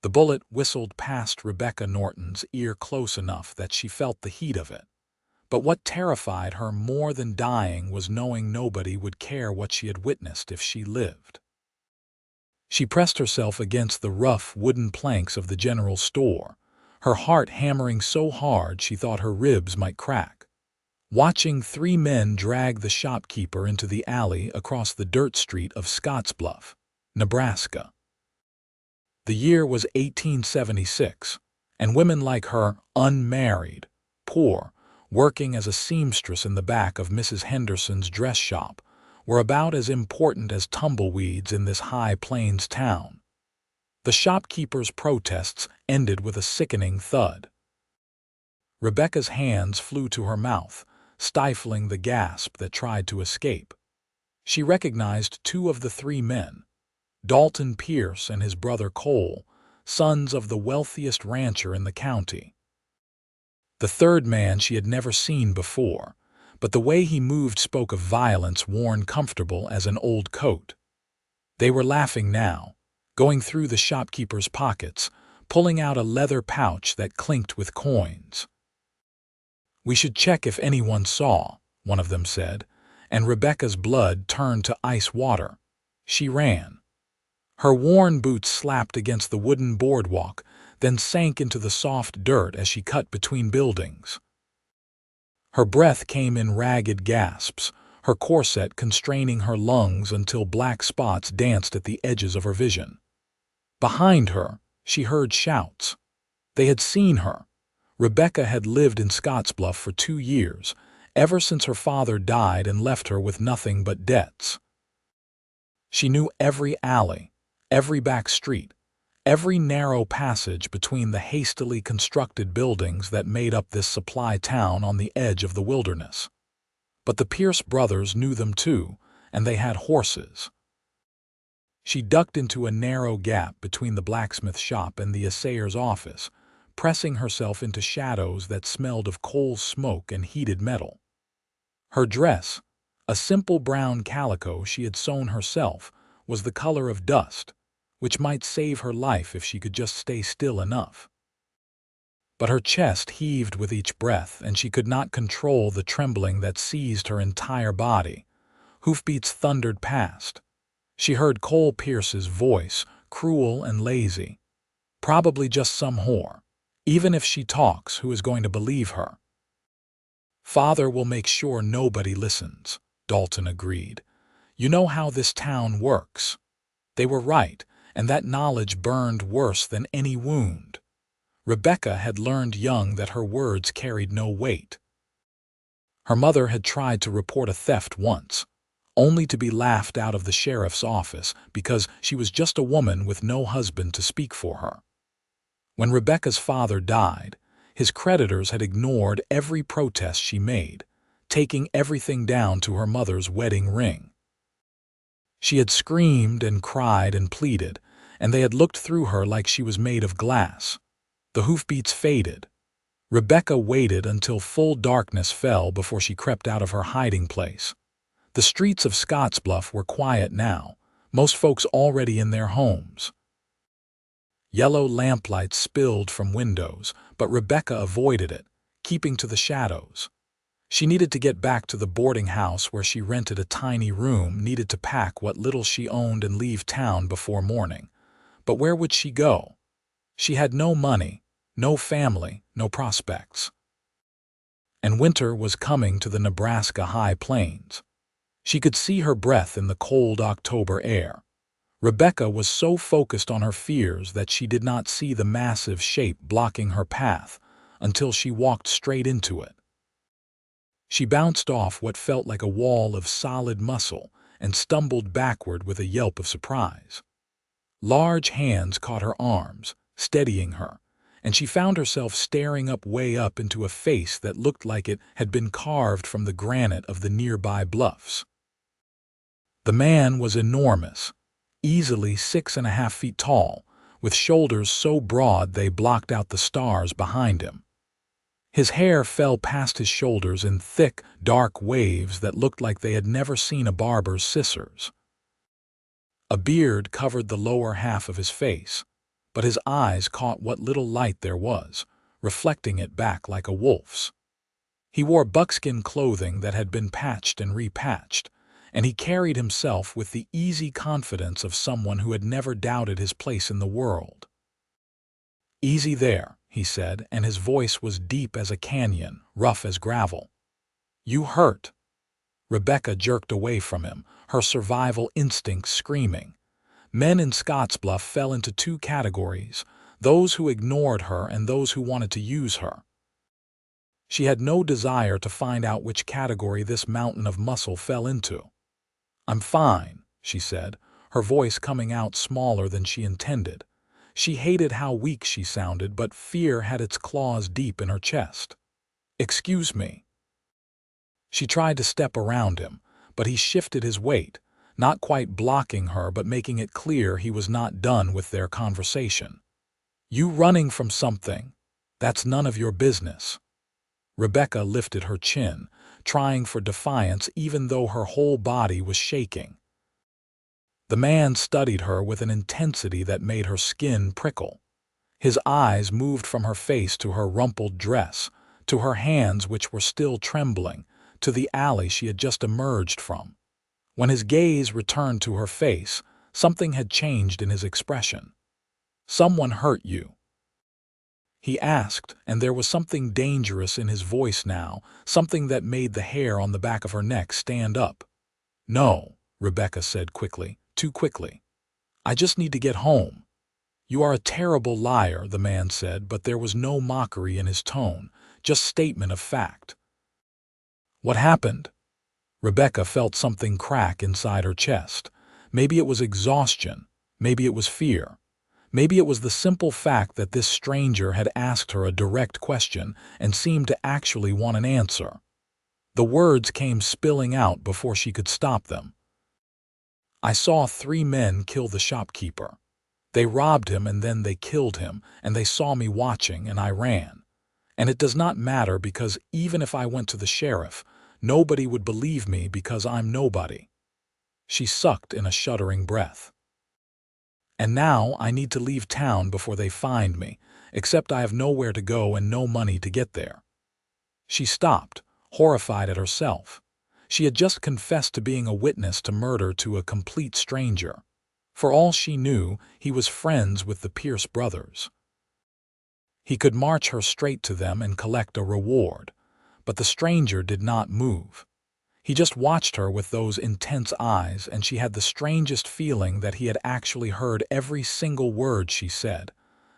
The bullet whistled past Rebecca Norton's ear close enough that she felt the heat of it. But what terrified her more than dying was knowing nobody would care what she had witnessed if she lived. She pressed herself against the rough wooden planks of the general store, her heart hammering so hard she thought her ribs might crack. Watching three men drag the shopkeeper into the alley across the dirt street of Scottsbluff, Nebraska. The year was 1876, and women like her, unmarried, poor, working as a seamstress in the back of Mrs. Henderson's dress shop, were about as important as tumbleweeds in this high plains town. The shopkeeper's protests ended with a sickening thud. Rebecca's hands flew to her mouth, stifling the gasp that tried to escape. She recognized two of the three men, Dalton Pierce and his brother Cole, sons of the wealthiest rancher in the county. The third man she had never seen before, but the way he moved spoke of violence worn comfortable as an old coat. They were laughing now, going through the shopkeeper's pockets, pulling out a leather pouch that clinked with coins. "We should check if anyone saw," one of them said, and Rebecca's blood turned to ice water. She ran. Her worn boots slapped against the wooden boardwalk, then sank into the soft dirt as she cut between buildings. Her breath came in ragged gasps, her corset constraining her lungs until black spots danced at the edges of her vision. Behind her, she heard shouts. They had seen her. Rebecca had lived in Scottsbluff for 2 years, ever since her father died and left her with nothing but debts. She knew every alley, every back street, every narrow passage between the hastily constructed buildings that made up this supply town on the edge of the wilderness. But the Pierce brothers knew them too, and they had horses. She ducked into a narrow gap between the blacksmith shop and the assayer's office, pressing herself into shadows that smelled of coal smoke and heated metal. Her dress, a simple brown calico she had sewn herself, was the color of dust, which might save her life if she could just stay still enough. But her chest heaved with each breath, and she could not control the trembling that seized her entire body. Hoofbeats thundered past. She heard Cole Pierce's voice, cruel and lazy. Probably just some whore. Even if she talks, who is going to believe her? "Father will make sure nobody listens," Dalton agreed. "You know how this town works." They were right, and that knowledge burned worse than any wound. Rebecca had learned young that her words carried no weight. Her mother had tried to report a theft once, only to be laughed out of the sheriff's office because she was just a woman with no husband to speak for her. When Rebecca's father died, his creditors had ignored every protest she made, taking everything down to her mother's wedding ring. She had screamed and cried and pleaded, and they had looked through her like she was made of glass. The hoofbeats faded. Rebecca waited until full darkness fell before she crept out of her hiding place. The streets of Scottsbluff were quiet now, most folks already in their homes. Yellow lamplight spilled from windows, but Rebecca avoided it, keeping to the shadows. She needed to get back to the boarding house where she rented a tiny room, needed to pack what little she owned and leave town before morning. But where would she go? She had no money, no family, no prospects. And winter was coming to the Nebraska high plains. She could see her breath in the cold October air. Rebecca was so focused on her fears that she did not see the massive shape blocking her path until she walked straight into it. She bounced off what felt like a wall of solid muscle and stumbled backward with a yelp of surprise. Large hands caught her arms, steadying her, and she found herself staring way up into a face that looked like it had been carved from the granite of the nearby bluffs. The man was enormous, easily 6.5 feet tall, with shoulders so broad they blocked out the stars behind him. His hair fell past his shoulders in thick, dark waves that looked like they had never seen a barber's scissors. A beard covered the lower half of his face, but his eyes caught what little light there was, reflecting it back like a wolf's. He wore buckskin clothing that had been patched and repatched, and he carried himself with the easy confidence of someone who had never doubted his place in the world. "Easy there," he said, and his voice was deep as a canyon, rough as gravel. "You hurt." Rebecca jerked away from him, her survival instinct screaming. Men in Scottsbluff fell into two categories, those who ignored her and those who wanted to use her. She had no desire to find out which category this mountain of muscle fell into. "I'm fine," she said, her voice coming out smaller than she intended. She hated how weak she sounded, but fear had its claws deep in her chest. "Excuse me." She tried to step around him, but he shifted his weight, not quite blocking her but making it clear he was not done with their conversation. "You running from something? That's none of your business." Rebecca lifted her chin, trying for defiance even though her whole body was shaking. The man studied her with an intensity that made her skin prickle. His eyes moved from her face to her rumpled dress, to her hands which were still trembling, to the alley she had just emerged from. When his gaze returned to her face, something had changed in his expression. "Someone hurt you?" he asked, and there was something dangerous in his voice now, something that made the hair on the back of her neck stand up. "No," Rebecca said quickly, too quickly. "I just need to get home." "You are a terrible liar," the man said, but there was no mockery in his tone, just statement of fact. "What happened?" Rebecca felt something crack inside her chest. Maybe it was exhaustion, maybe it was fear. Maybe it was the simple fact that this stranger had asked her a direct question and seemed to actually want an answer. The words came spilling out before she could stop them. "I saw 3 men kill the shopkeeper. They robbed him and then they killed him, and they saw me watching and I ran. And it does not matter because even if I went to the sheriff, nobody would believe me because I'm nobody." She sucked in a shuddering breath. "And now I need to leave town before they find me, except I have nowhere to go and no money to get there." She stopped, horrified at herself. She had just confessed to being a witness to murder to a complete stranger. For all she knew, he was friends with the Pierce brothers. He could march her straight to them and collect a reward, but the stranger did not move. He just watched her with those intense eyes, and she had the strangest feeling that he had actually heard every single word she said,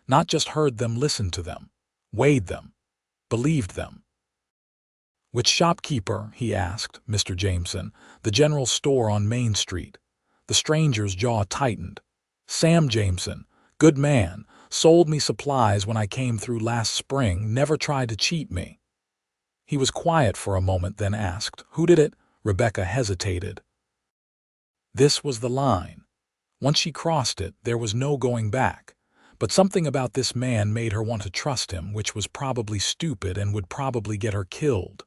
not just heard them, listened to them, weighed them, believed them. "Which shopkeeper?" he asked. "Mr. Jameson, the general store on Main Street." The stranger's jaw tightened. "Sam Jameson, good man, sold me supplies when I came through last spring, never tried to cheat me." He was quiet for a moment, then asked, "Who did it?" Rebecca hesitated. This was the line. Once she crossed it, there was no going back. But something about this man made her want to trust him, which was probably stupid and would probably get her killed.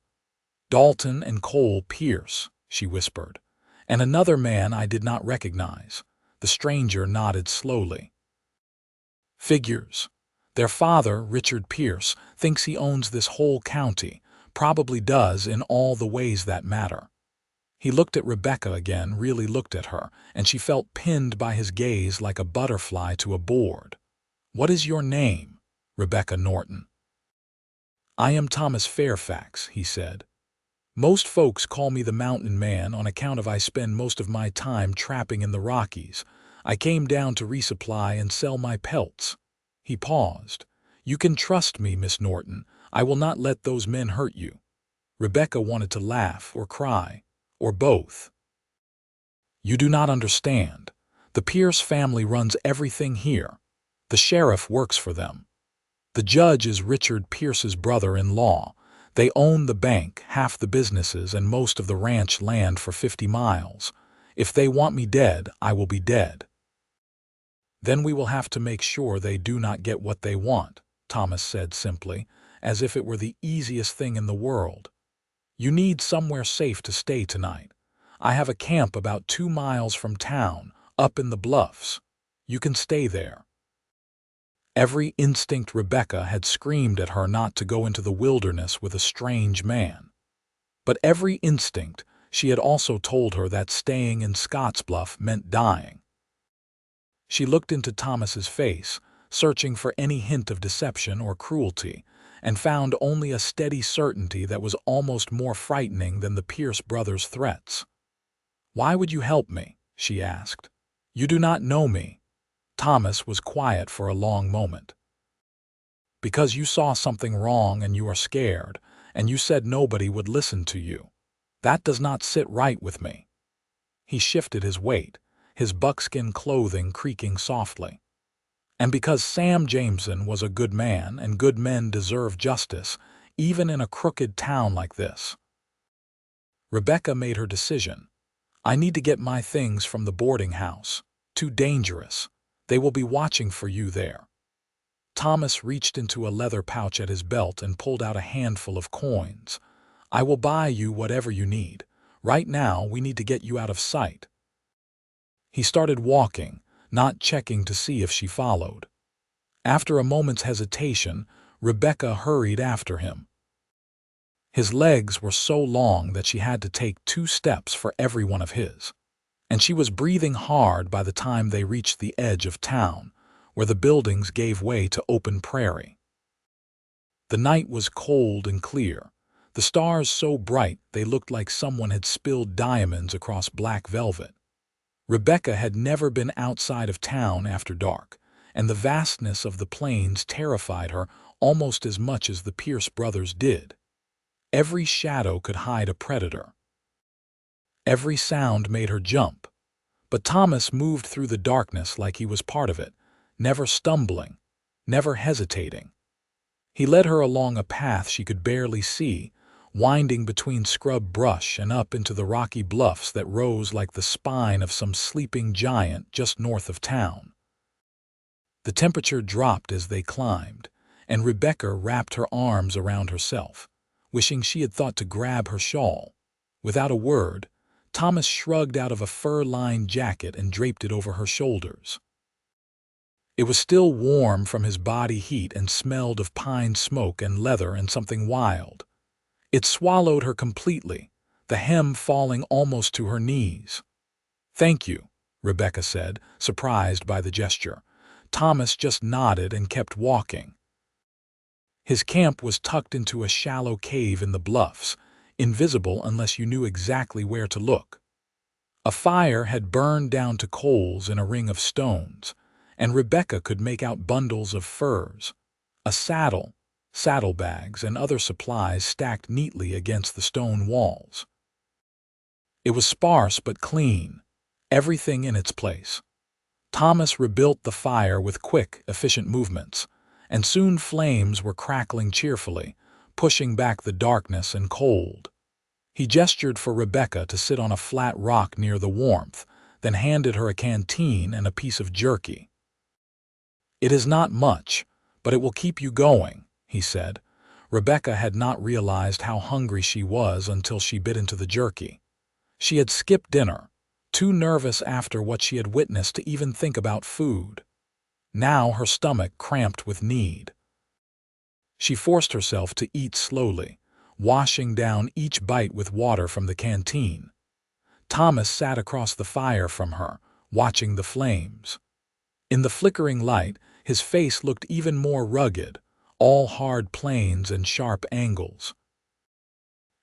"Dalton and Cole Pierce," she whispered. "And another man I did not recognize." The stranger nodded slowly. "Figures. Their father, Richard Pierce, thinks he owns this whole county, probably does in all the ways that matter." He looked at Rebecca again, really looked at her, and she felt pinned by his gaze like a butterfly to a board. "What is your name?" "Rebecca Norton." "I am Thomas Fairfax," he said. "Most folks call me the Mountain Man on account of I spend most of my time trapping in the Rockies. I came down to resupply and sell my pelts." He paused. "You can trust me, Miss Norton. I will not let those men hurt you." Rebecca wanted to laugh or cry, or both. "You do not understand. The Pierce family runs everything here. The sheriff works for them. The judge is Richard Pierce's brother-in-law. They own the bank, half the businesses, and most of the ranch land for 50 miles. If they want me dead, I will be dead." "Then we will have to make sure they do not get what they want," Thomas said simply, as if it were the easiest thing in the world. "You need somewhere safe to stay tonight. I have a camp about 2 miles from town, up in the bluffs. You can stay there." Every instinct Rebecca had screamed at her not to go into the wilderness with a strange man. But every instinct she had also told her that staying in Scottsbluff meant dying. She looked into Thomas's face, searching for any hint of deception or cruelty, and found only a steady certainty that was almost more frightening than the Pierce brothers' threats. "Why would you help me?" she asked. "You do not know me." Thomas was quiet for a long moment. "Because you saw something wrong and you are scared, and you said nobody would listen to you. That does not sit right with me." He shifted his weight, his buckskin clothing creaking softly. "And because Sam Jameson was a good man, and good men deserve justice, even in a crooked town like this." Rebecca made her decision. "I need to get my things from the boarding house. Too dangerous. They will be watching for you there." Thomas reached into a leather pouch at his belt and pulled out a handful of coins. "I will buy you whatever you need. Right now, we need to get you out of sight." He started walking, not checking to see if she followed. After a moment's hesitation, Rebecca hurried after him. His legs were so long that she had to take 2 steps for every one of his, and she was breathing hard by the time they reached the edge of town, where the buildings gave way to open prairie. The night was cold and clear, the stars so bright they looked like someone had spilled diamonds across black velvet. Rebecca had never been outside of town after dark, and the vastness of the plains terrified her almost as much as the Pierce brothers did. Every shadow could hide a predator. Every sound made her jump. But Thomas moved through the darkness like he was part of it, never stumbling, never hesitating. He led her along a path she could barely see, winding between scrub brush and up into the rocky bluffs that rose like the spine of some sleeping giant just north of town. The temperature dropped as they climbed, and Rebecca wrapped her arms around herself, wishing she had thought to grab her shawl. Without a word, Thomas shrugged out of a fur-lined jacket and draped it over her shoulders. It was still warm from his body heat and smelled of pine smoke and leather and something wild. It swallowed her completely, the hem falling almost to her knees. "Thank you," Rebecca said, surprised by the gesture. Thomas just nodded and kept walking. His camp was tucked into a shallow cave in the bluffs, invisible unless you knew exactly where to look. A fire had burned down to coals in a ring of stones, and Rebecca could make out bundles of furs, a saddle, saddlebags, and other supplies stacked neatly against the stone walls. It was sparse but clean, everything in its place. Thomas rebuilt the fire with quick, efficient movements, and soon flames were crackling cheerfully, pushing back the darkness and cold. He gestured for Rebecca to sit on a flat rock near the warmth, then handed her a canteen and a piece of jerky. "It is not much, but it will keep you going," he said. Rebecca had not realized how hungry she was until she bit into the jerky. She had skipped dinner, too nervous after what she had witnessed to even think about food. Now her stomach cramped with need. She forced herself to eat slowly, washing down each bite with water from the canteen. Thomas sat across the fire from her, watching the flames. In the flickering light, his face looked even more rugged, all hard planes and sharp angles.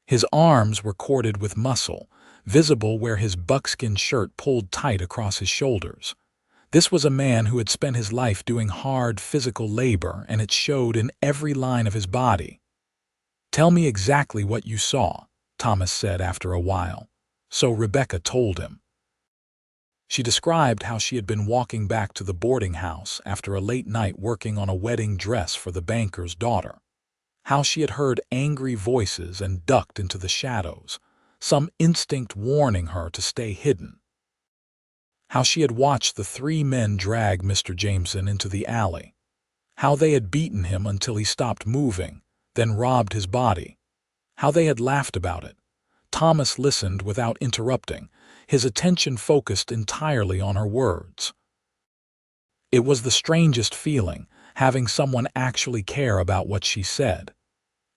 His arms were corded with muscle, visible where his buckskin shirt pulled tight across his shoulders. This was a man who had spent his life doing hard physical labor, and it showed in every line of his body. "Tell me exactly what you saw," Thomas said after a while. So Rebecca told him. She described how she had been walking back to the boarding house after a late night working on a wedding dress for the banker's daughter. How she had heard angry voices and ducked into the shadows, some instinct warning her to stay hidden. How she had watched the 3 men drag Mr. Jameson into the alley. How they had beaten him until he stopped moving, then robbed his body. How they had laughed about it. Thomas listened without interrupting, his attention focused entirely on her words. It was the strangest feeling, having someone actually care about what she said.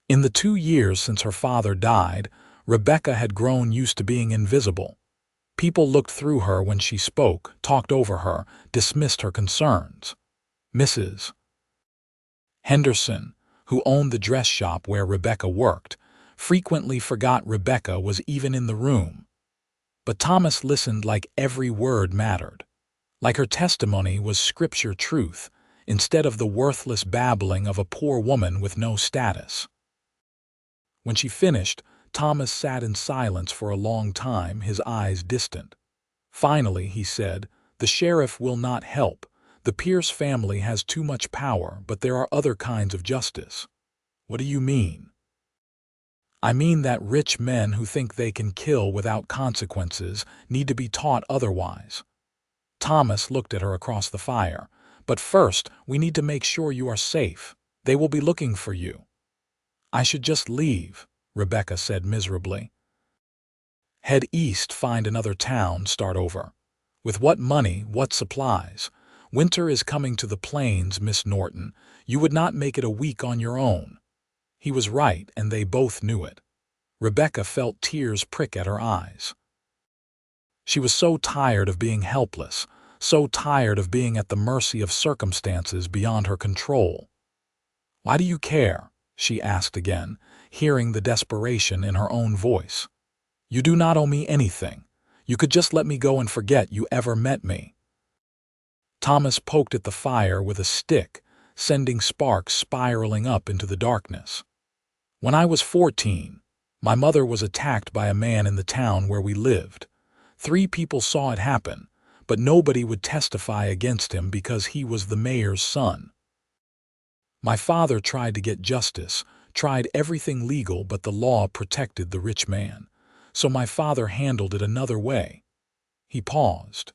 In the 2 years since her father died, Rebecca had grown used to being invisible. People looked through her when she spoke, talked over her, dismissed her concerns. Mrs. Henderson, who owned the dress shop where Rebecca worked, frequently forgot Rebecca was even in the room. But Thomas listened like every word mattered, like her testimony was scripture truth, instead of the worthless babbling of a poor woman with no status. When she finished, Thomas sat in silence for a long time, his eyes distant. Finally, he said, "The sheriff will not help. The Pierce family has too much power, but there are other kinds of justice." "What do you mean?" "I mean that rich men who think they can kill without consequences need to be taught otherwise." Thomas looked at her across the fire. "But first, we need to make sure you are safe. They will be looking for you." "I should just leave," Rebecca said miserably. "Head east, find another town, start over. With what money, what supplies? Winter is coming to the plains, Miss Norton. You would not make it a week on your own." He was right, and they both knew it. Rebecca felt tears prick at her eyes. She was so tired of being helpless, so tired of being at the mercy of circumstances beyond her control. "Why do you care?" she asked again, hearing the desperation in her own voice. "You do not owe me anything. You could just let me go and forget you ever met me." Thomas poked at the fire with a stick, sending sparks spiraling up into the darkness. "When I was 14, my mother was attacked by a man in the town where we lived. 3 people saw it happen, but nobody would testify against him because he was the mayor's son. My father tried to get justice, tried everything legal, but the law protected the rich man. So my father handled it another way." He paused.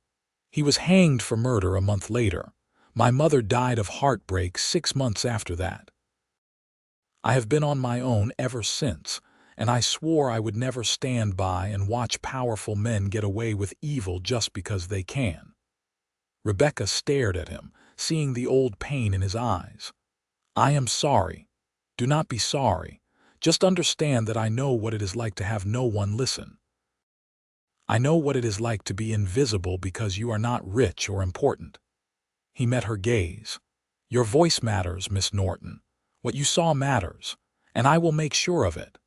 "He was hanged for murder a month later. My mother died of heartbreak 6 months after that. I have been on my own ever since, and I swore I would never stand by and watch powerful men get away with evil just because they can." Rebecca stared at him, seeing the old pain in his eyes. "I am sorry. Do not be sorry. Just understand that I know what it is like to have no one listen. I know what it is like to be invisible because you are not rich or important." He met her gaze. "Your voice matters, Miss Norton. What you saw matters, and I will make sure of it."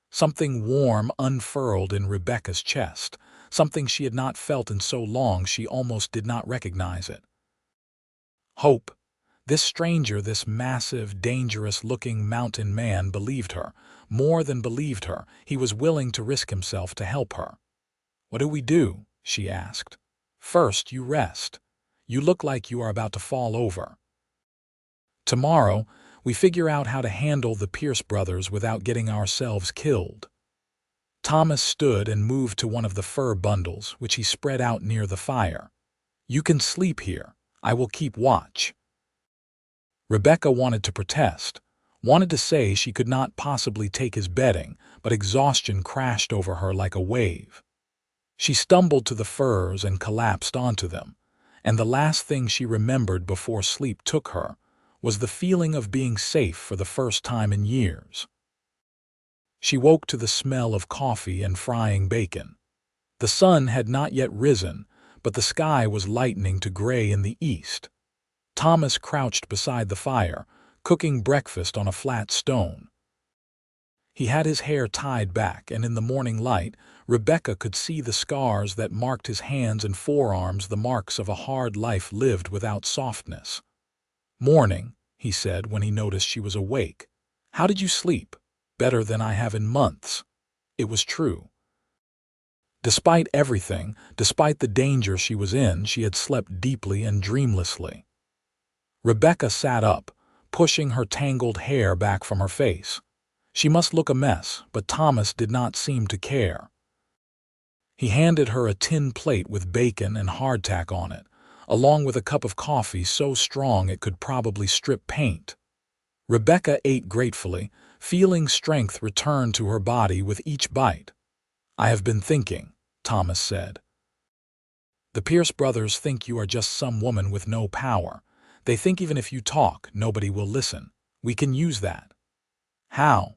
Something warm unfurled in Rebecca's chest, something she had not felt in so long she almost did not recognize it. Hope. This stranger, this massive, dangerous-looking mountain man believed her. More than believed her, he was willing to risk himself to help her. "What do we do?" she asked. "First, you rest. You look like you are about to fall over. Tomorrow, we figure out how to handle the Pierce brothers without getting ourselves killed." Thomas stood and moved to one of the fur bundles, which he spread out near the fire. "You can sleep here. I will keep watch." Rebecca wanted to protest, wanted to say she could not possibly take his bedding, but exhaustion crashed over her like a wave. She stumbled to the furs and collapsed onto them, and the last thing she remembered before sleep took her was the feeling of being safe for the first time in years. She woke to the smell of coffee and frying bacon. The sun had not yet risen, but the sky was lightening to gray in the east. Thomas crouched beside the fire, cooking breakfast on a flat stone. He had his hair tied back, and in the morning light, Rebecca could see the scars that marked his hands and forearms, the marks of a hard life lived without softness. "Morning," he said when he noticed she was awake. "How did you sleep?" "Better than I have in months." It was true. Despite everything, despite the danger she was in, she had slept deeply and dreamlessly. Rebecca sat up, pushing her tangled hair back from her face. She must look a mess, but Thomas did not seem to care. He handed her a tin plate with bacon and hardtack on it, along with a cup of coffee so strong it could probably strip paint. Rebecca ate gratefully, feeling strength return to her body with each bite. "I have been thinking," Thomas said. "The Pierce brothers think you are just some woman with no power. They think even if you talk, nobody will listen. We can use that. How?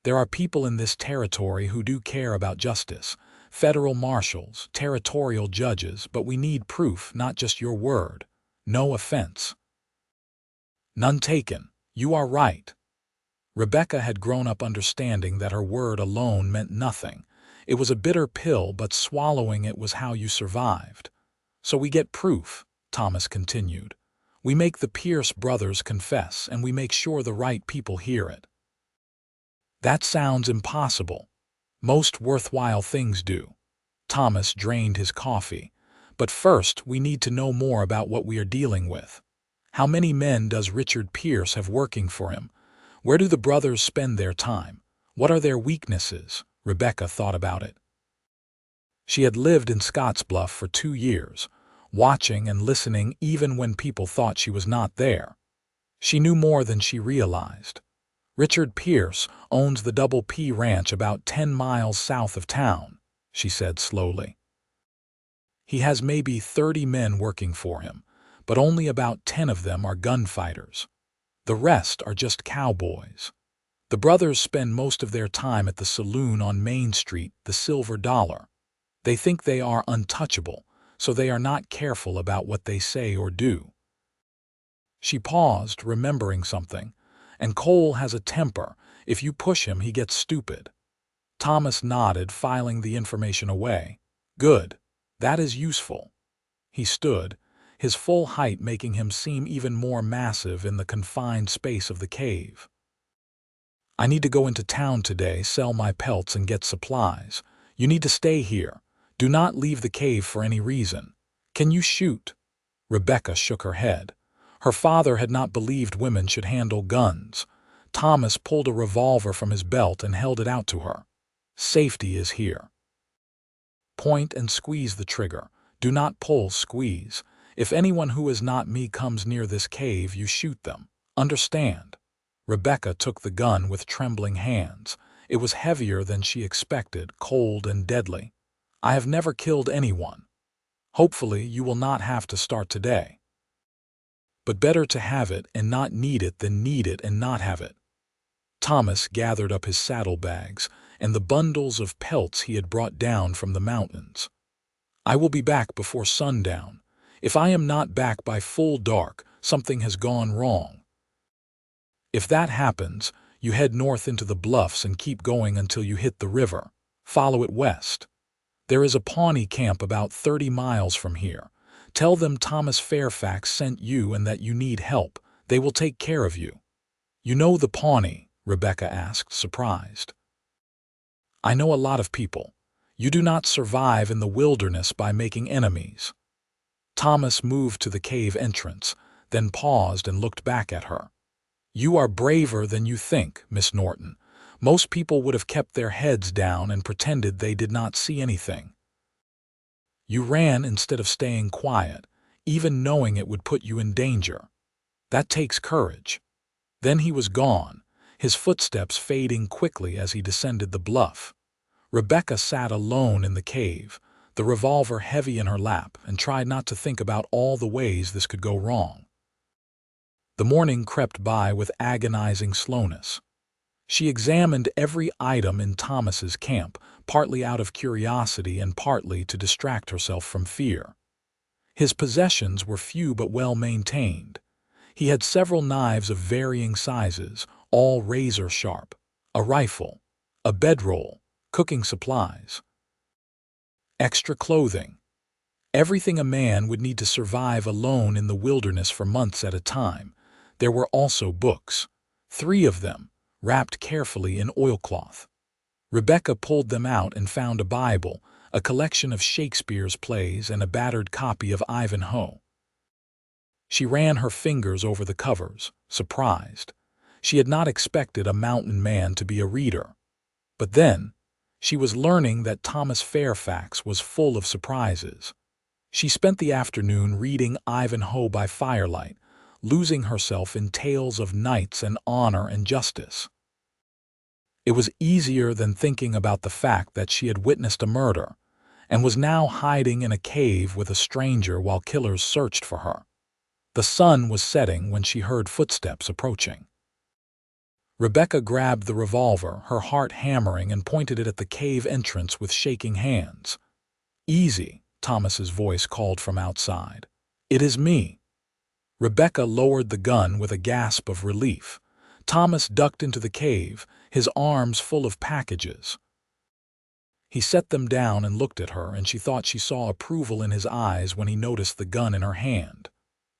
There are people in this territory who do care about justice. Federal marshals, territorial judges, but we need proof, not just your word. No offense. None taken. You are right. Rebecca had grown up understanding that her word alone meant nothing. It was a bitter pill, but swallowing it was how you survived. So we get proof, Thomas continued. We make the Pierce brothers confess, and we make sure the right people hear it. That sounds impossible. Most worthwhile things do. Thomas drained his coffee. But first, we need to know more about what we are dealing with. How many men does Richard Pierce have working for him? Where do the brothers spend their time? What are their weaknesses? Rebecca thought about it. She had lived in Scottsbluff for 2 years, watching and listening even when people thought she was not there. She knew more than she realized. Richard Pierce owns the Double P Ranch about 10 miles south of town, she said slowly. He has maybe 30 men working for him, but only about 10 of them are gunfighters. The rest are just cowboys. The brothers spend most of their time at the saloon on Main Street, the Silver Dollar. They think they are untouchable, so they are not careful about what they say or do. She paused, remembering something. And Cole has a temper. If you push him, he gets stupid. Thomas nodded, filing the information away. Good. That is useful. He stood, his full height making him seem even more massive in the confined space of the cave. I need to go into town today, sell my pelts, and get supplies. You need to stay here. Do not leave the cave for any reason. Can you shoot? Rebecca shook her head. Her father had not believed women should handle guns. Thomas pulled a revolver from his belt and held it out to her. Safety is here. Point and squeeze the trigger. Do not pull, squeeze. If anyone who is not me comes near this cave, you shoot them. Understand? Rebecca took the gun with trembling hands. It was heavier than she expected, cold and deadly. I have never killed anyone. Hopefully, you will not have to start today. But better to have it and not need it than need it and not have it. Thomas gathered up his saddlebags and the bundles of pelts he had brought down from the mountains. I will be back before sundown. If I am not back by full dark, something has gone wrong. If that happens, you head north into the bluffs and keep going until you hit the river. Follow it west. There is a Pawnee camp about 30 miles from here. Tell them Thomas Fairfax sent you and that you need help. They will take care of you. You know the Pawnee? Rebecca asked, surprised. I know a lot of people. You do not survive in the wilderness by making enemies. Thomas moved to the cave entrance, then paused and looked back at her. You are braver than you think, Miss Norton. Most people would have kept their heads down and pretended they did not see anything. You ran instead of staying quiet, even knowing it would put you in danger. That takes courage. Then he was gone, his footsteps fading quickly as he descended the bluff. Rebecca sat alone in the cave, the revolver heavy in her lap, and tried not to think about all the ways this could go wrong. The morning crept by with agonizing slowness. She examined every item in Thomas's camp, partly out of curiosity and partly to distract herself from fear. His possessions were few but well maintained. He had several knives of varying sizes, all razor sharp, a rifle, a bedroll, cooking supplies. Extra clothing. Everything a man would need to survive alone in the wilderness for months at a time. There were also books, 3 of them, wrapped carefully in oilcloth. Rebecca pulled them out and found a Bible, a collection of Shakespeare's plays, and a battered copy of Ivanhoe. She ran her fingers over the covers, surprised. She had not expected a mountain man to be a reader. But then, she was learning that Thomas Fairfax was full of surprises. She spent the afternoon reading Ivanhoe by firelight, losing herself in tales of knights and honor and justice. It was easier than thinking about the fact that she had witnessed a murder and was now hiding in a cave with a stranger while killers searched for her. The sun was setting when she heard footsteps approaching. Rebecca grabbed the revolver, her heart hammering, and pointed it at the cave entrance with shaking hands. "Easy," Thomas's voice called from outside. "It is me." Rebecca lowered the gun with a gasp of relief. Thomas ducked into the cave, his arms full of packages. He set them down and looked at her, and she thought she saw approval in his eyes when he noticed the gun in her hand.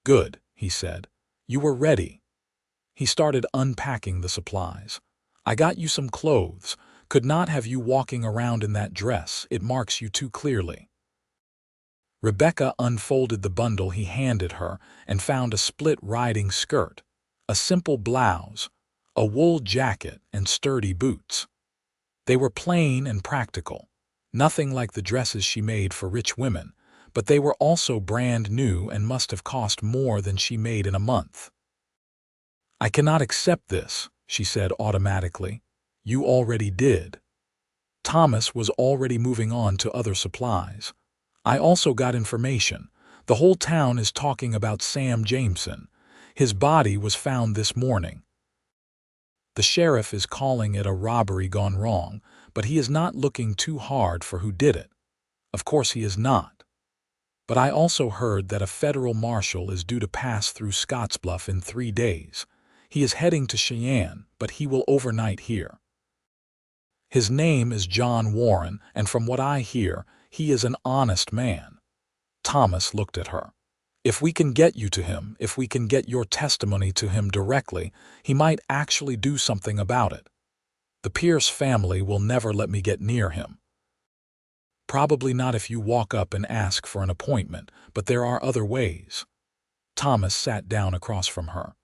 "Good," he said. "You were ready." He started unpacking the supplies. "I got you some clothes. Could not have you walking around in that dress. It marks you too clearly." Rebecca unfolded the bundle he handed her and found a split riding skirt, a simple blouse, a wool jacket, and sturdy boots. They were plain and practical, nothing like the dresses she made for rich women, but they were also brand new and must have cost more than she made in a month. "I cannot accept this," she said automatically. "You already did." Thomas was already moving on to other supplies. "I also got information. The whole town is talking about Sam Jameson. His body was found this morning. The sheriff is calling it a robbery gone wrong, but he is not looking too hard for who did it. Of course he is not. But I also heard that a federal marshal is due to pass through Scottsbluff in 3 days. He is heading to Cheyenne, but he will overnight here. His name is John Warren, and from what I hear, he is an honest man." Thomas looked at her. "If we can get you to him, if we can get your testimony to him directly, he might actually do something about it. The Pierce family will never let me get near him." "Probably not if you walk up and ask for an appointment, but there are other ways." Thomas sat down across from her.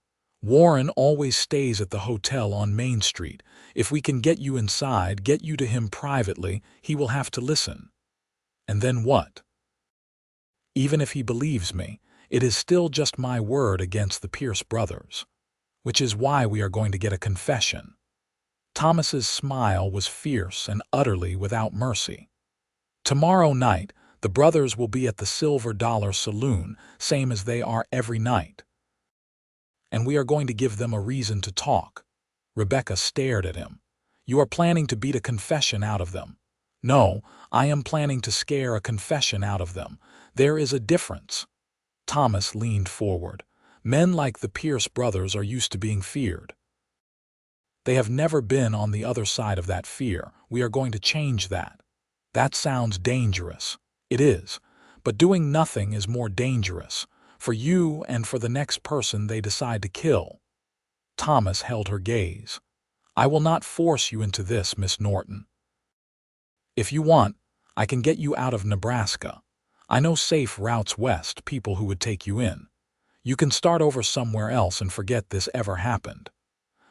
"Warren always stays at the hotel on Main Street. If we can get you inside, get you to him privately, he will have to listen." "And then what?" "Even if he believes me, it is still just my word against the Pierce brothers. Which is why we are going to get a confession." Thomas's smile was fierce and utterly without mercy. "Tomorrow night, the brothers will be at the Silver Dollar Saloon, same as they are every night. And we are going to give them a reason to talk." Rebecca stared at him. "You are planning to beat a confession out of them." "No, I am planning to scare a confession out of them. There is a difference." Thomas leaned forward. "Men like the Pierce brothers are used to being feared. They have never been on the other side of that fear. We are going to change that." "That sounds dangerous." "It is. But doing nothing is more dangerous. For you and for the next person they decide to kill." Thomas held her gaze. "I will not force you into this, Miss Norton. If you want, I can get you out of Nebraska. I know safe routes west, people who would take you in. You can start over somewhere else and forget this ever happened.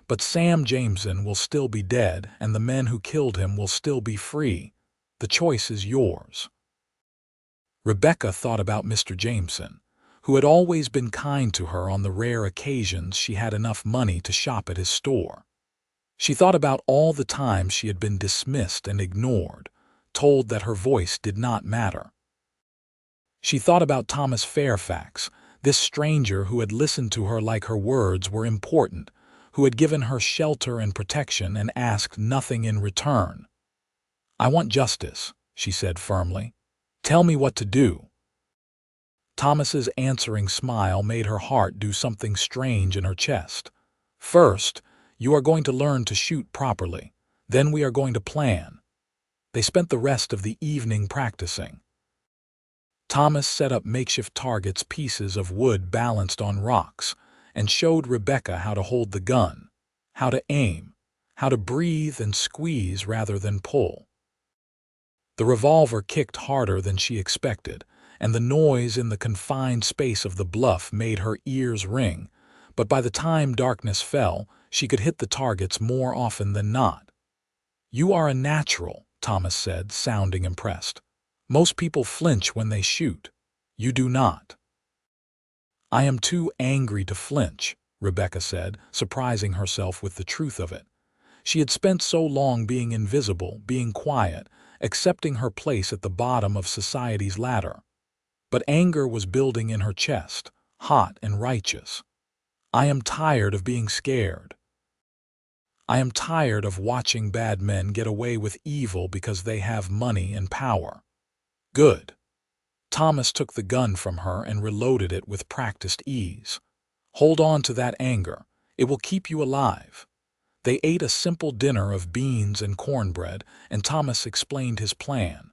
But Sam Jameson will still be dead, and the men who killed him will still be free. The choice is yours." Rebecca thought about Mr. Jameson, who had always been kind to her on the rare occasions she had enough money to shop at his store. She thought about all the times she had been dismissed and ignored, told that her voice did not matter. She thought about Thomas Fairfax, this stranger who had listened to her like her words were important, who had given her shelter and protection and asked nothing in return. "I want justice," she said firmly. "Tell me what to do." Thomas's answering smile made her heart do something strange in her chest. "First, you are going to learn to shoot properly. Then we are going to plan." They spent the rest of the evening practicing. Thomas set up makeshift targets, pieces of wood balanced on rocks, and showed Rebecca how to hold the gun, how to aim, how to breathe and squeeze rather than pull. The revolver kicked harder than she expected, and the noise in the confined space of the bluff made her ears ring, but by the time darkness fell, she could hit the targets more often than not. "You are a natural," Thomas said, sounding impressed. "Most people flinch when they shoot. You do not." "I am too angry to flinch," Rebecca said, surprising herself with the truth of it. She had spent so long being invisible, being quiet, accepting her place at the bottom of society's ladder. But anger was building in her chest, hot and righteous. I am tired of being scared. I am tired of watching bad men get away with evil because they have money and power. Good. Thomas took the gun from her and reloaded it with practiced ease. Hold on to that anger. It will keep you alive. They ate a simple dinner of beans and cornbread, and Thomas explained his plan.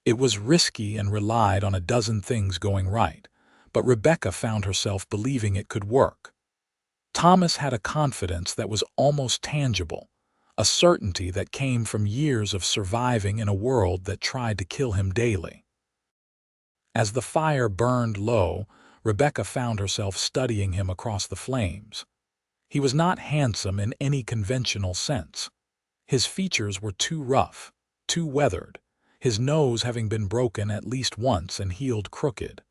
It was risky and relied on a dozen things going right, but Rebecca found herself believing it could work. Thomas had a confidence that was almost tangible, a certainty that came from years of surviving in a world that tried to kill him daily. As the fire burned low, Rebecca found herself studying him across the flames. He was not handsome in any conventional sense. His features were too rough, too weathered, his nose having been broken at least once and healed crooked.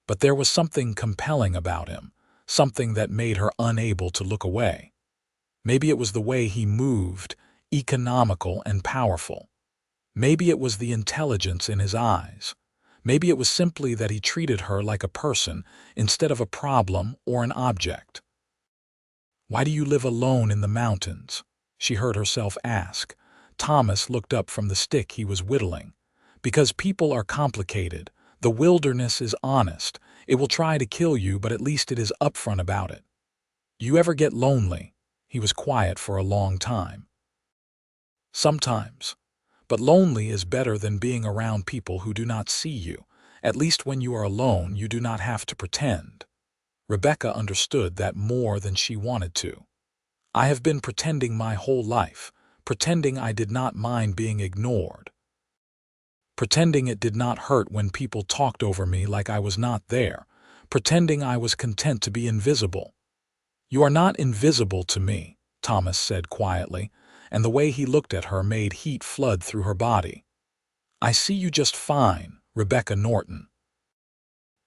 But there was something compelling about him, something that made her unable to look away. Maybe it was the way he moved, economical and powerful. Maybe it was the intelligence in his eyes. Maybe it was simply that he treated her like a person instead of a problem or an object. "Why do you live alone in the mountains?" she heard herself ask. Thomas looked up from the stick he was whittling. "Because people are complicated. The wilderness is honest. It will try to kill you, but at least it is upfront about it." "You ever get lonely?" He was quiet for a long time. "Sometimes. But lonely is better than being around people who do not see you. At least when you are alone, you do not have to pretend." Rebecca understood that more than she wanted to. "I have been pretending my whole life, pretending I did not mind being ignored. Pretending it did not hurt when people talked over me like I was not there. Pretending I was content to be invisible." "You are not invisible to me," Thomas said quietly, and the way he looked at her made heat flood through her body. "I see you just fine, Rebecca Norton."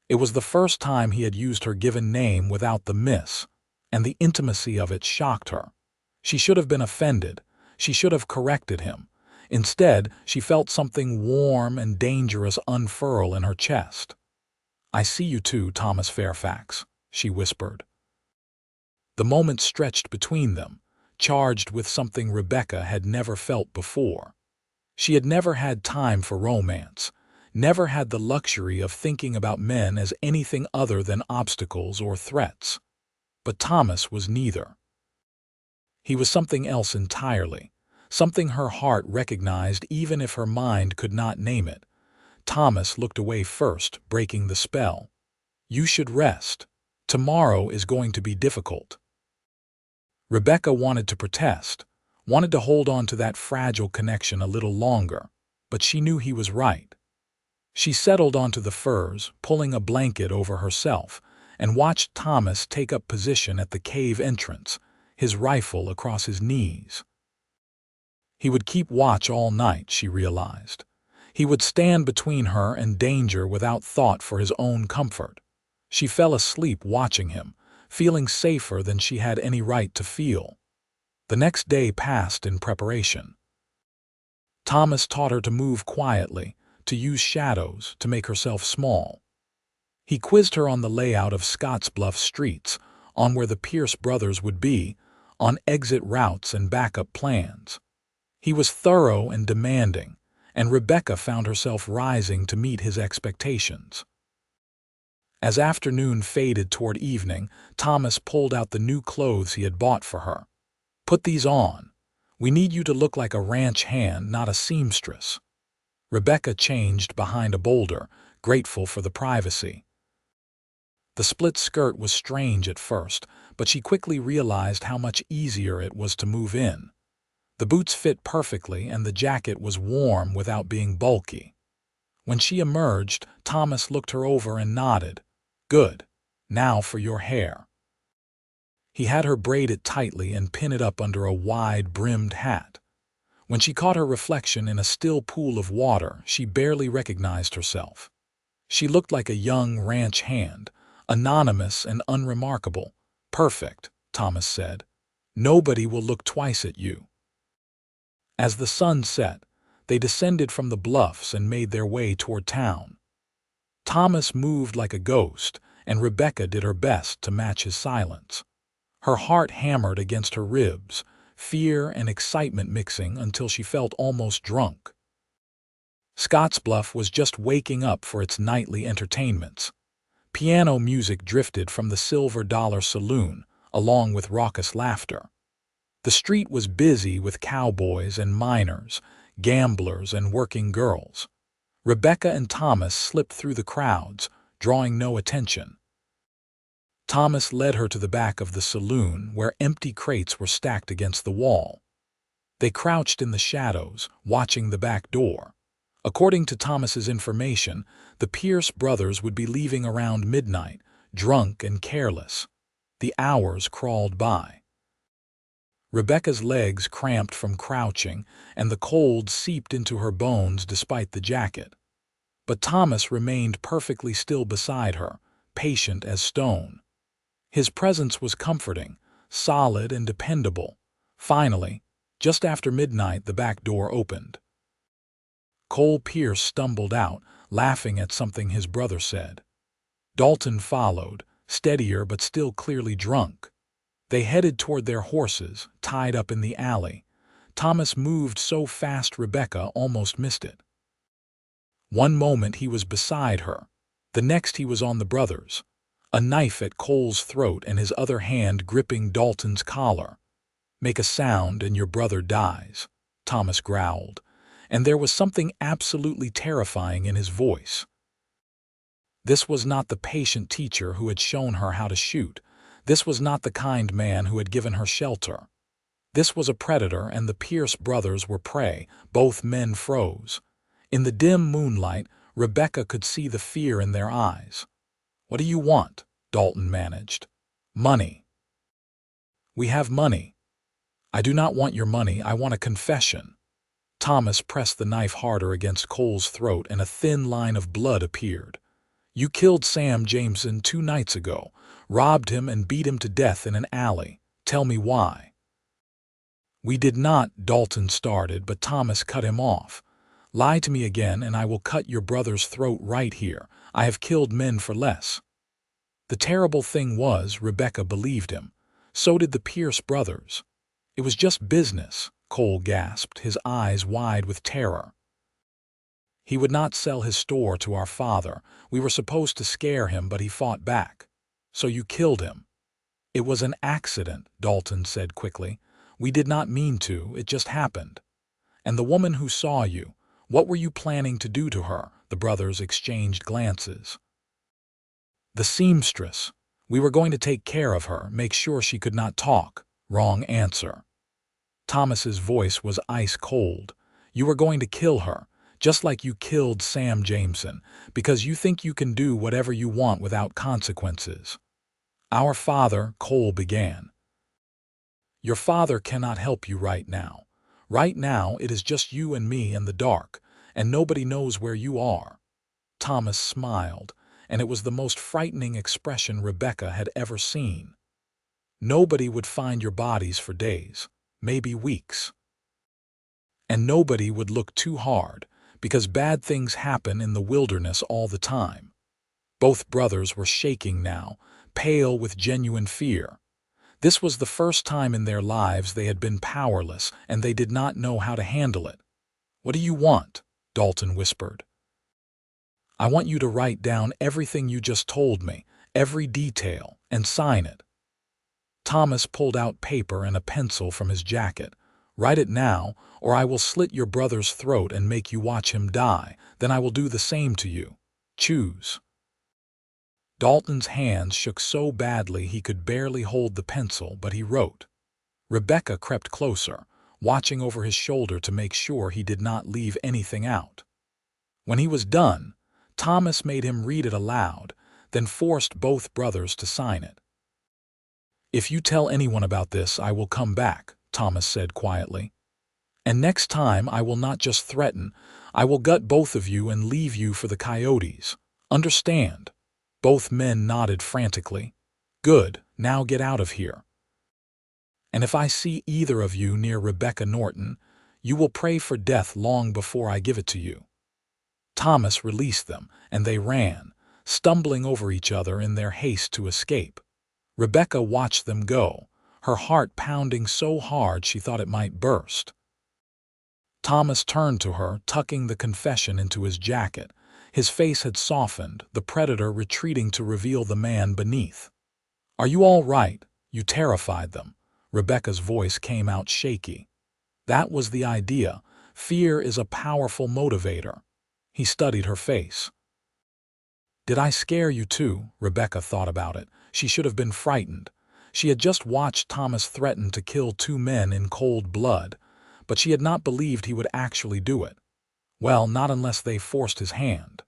It was the first time he had used her given name without the miss, and the intimacy of it shocked her. She should have been offended. She should have corrected him. Instead, she felt something warm and dangerous unfurl in her chest. "I see you too, Thomas Fairfax," she whispered. The moment stretched between them, charged with something Rebecca had never felt before. She had never had time for romance, never had the luxury of thinking about men as anything other than obstacles or threats. But Thomas was neither. He was something else entirely, something her heart recognized even if her mind could not name it. Thomas looked away first, breaking the spell. "You should rest. Tomorrow is going to be difficult." Rebecca wanted to protest, wanted to hold on to that fragile connection a little longer, but she knew he was right. She settled onto the furs, pulling a blanket over herself, and watched Thomas take up position at the cave entrance, his rifle across his knees. He would keep watch all night, she realized. He would stand between her and danger without thought for his own comfort. She fell asleep watching him, feeling safer than she had any right to feel. The next day passed in preparation. Thomas taught her to move quietly, to use shadows, to make herself small. He quizzed her on the layout of Scottsbluff streets, on where the Pierce brothers would be, on exit routes and backup plans. He was thorough and demanding, and Rebecca found herself rising to meet his expectations. As afternoon faded toward evening, Thomas pulled out the new clothes he had bought for her. "Put these on. We need you to look like a ranch hand, not a seamstress." Rebecca changed behind a boulder, grateful for the privacy. The split skirt was strange at first, but she quickly realized how much easier it was to move in. The boots fit perfectly and the jacket was warm without being bulky. When she emerged, Thomas looked her over and nodded. "Good. Now for your hair." He had her braid it tightly and pin it up under a wide-brimmed hat. When she caught her reflection in a still pool of water, she barely recognized herself. She looked like a young ranch hand, anonymous and unremarkable. "Perfect," Thomas said. "Nobody will look twice at you." As the sun set, they descended from the bluffs and made their way toward town. Thomas moved like a ghost, and Rebecca did her best to match his silence. Her heart hammered against her ribs, fear and excitement mixing until she felt almost drunk. Scottsbluff was just waking up for its nightly entertainments. Piano music drifted from the Silver Dollar Saloon, along with raucous laughter. The street was busy with cowboys and miners, gamblers and working girls. Rebecca and Thomas slipped through the crowds, drawing no attention. Thomas led her to the back of the saloon, where empty crates were stacked against the wall. They crouched in the shadows, watching the back door. According to Thomas's information, the Pierce brothers would be leaving around midnight, drunk and careless. The hours crawled by. Rebecca's legs cramped from crouching, and the cold seeped into her bones despite the jacket. But Thomas remained perfectly still beside her, patient as stone. His presence was comforting, solid and dependable. Finally, just after midnight, the back door opened. Cole Pierce stumbled out, laughing at something his brother said. Dalton followed, steadier but still clearly drunk. They headed toward their horses, tied up in the alley. Thomas moved so fast Rebecca almost missed it. One moment he was beside her, the next he was on the brothers, a knife at Cole's throat and his other hand gripping Dalton's collar. "Make a sound and your brother dies," Thomas growled, and there was something absolutely terrifying in his voice. This was not the patient teacher who had shown her how to shoot. This was not the kind man who had given her shelter. This was a predator, and the Pierce brothers were prey. Both men froze. In the dim moonlight, Rebecca could see the fear in their eyes. "What do you want?" Dalton managed. "Money." "We have money." "I do not want your money, I want a confession." Thomas pressed the knife harder against Cole's throat, and a thin line of blood appeared. "You killed Sam Jameson 2 nights ago, robbed him and beat him to death in an alley. Tell me why." "We did not," Dalton started, but Thomas cut him off. "Lie to me again and I will cut your brother's throat right here. I have killed men for less." The terrible thing was, Rebecca believed him. So did the Pierce brothers. "It was just business," Cole gasped, his eyes wide with terror. "He would not sell his store to our father. We were supposed to scare him, but he fought back. So you killed him." "It was an accident," Dalton said quickly. "We did not mean to, it just happened." "And the woman who saw you, what were you planning to do to her?" The brothers exchanged glances. "The seamstress. We were going to take care of her, make sure she could not talk." "Wrong answer." Thomas's voice was ice cold. "You were going to kill her, just like you killed Sam Jameson, because you think you can do whatever you want without consequences." "Our father," Cole began. "Your father cannot help you right now. Right now it is just you and me in the dark, and nobody knows where you are." Thomas smiled, and it was the most frightening expression Rebecca had ever seen. "Nobody would find your bodies for days, maybe weeks. And nobody would look too hard, because bad things happen in the wilderness all the time." Both brothers were shaking now, pale with genuine fear. This was the first time in their lives they had been powerless, and they did not know how to handle it. "What do you want?" Dalton whispered. "I want you to write down everything you just told me, every detail, and sign it." Thomas pulled out paper and a pencil from his jacket. "Write it now, or I will slit your brother's throat and make you watch him die. Then I will do the same to you. Choose." Dalton's hands shook so badly he could barely hold the pencil, but he wrote. Rebecca crept closer, watching over his shoulder to make sure he did not leave anything out. When he was done, Thomas made him read it aloud, then forced both brothers to sign it. "If you tell anyone about this, I will come back," Thomas said quietly. "And next time I will not just threaten, I will gut both of you and leave you for the coyotes. Understand?" Both men nodded frantically. "Good, now get out of here. And if I see either of you near Rebecca Norton, you will pray for death long before I give it to you." Thomas released them, and they ran, stumbling over each other in their haste to escape. Rebecca watched them go, her heart pounding so hard she thought it might burst. Thomas turned to her, tucking the confession into his jacket. His face had softened, the predator retreating to reveal the man beneath. "Are you all right? You terrified them." Rebecca's voice came out shaky. That was the idea. Fear is a powerful motivator. He studied her face. "Did I scare you too?" Rebecca thought about it. She should have been frightened. She had just watched Thomas threaten to kill 2 men in cold blood, but she had not believed he would actually do it. Well, not unless they forced his hand.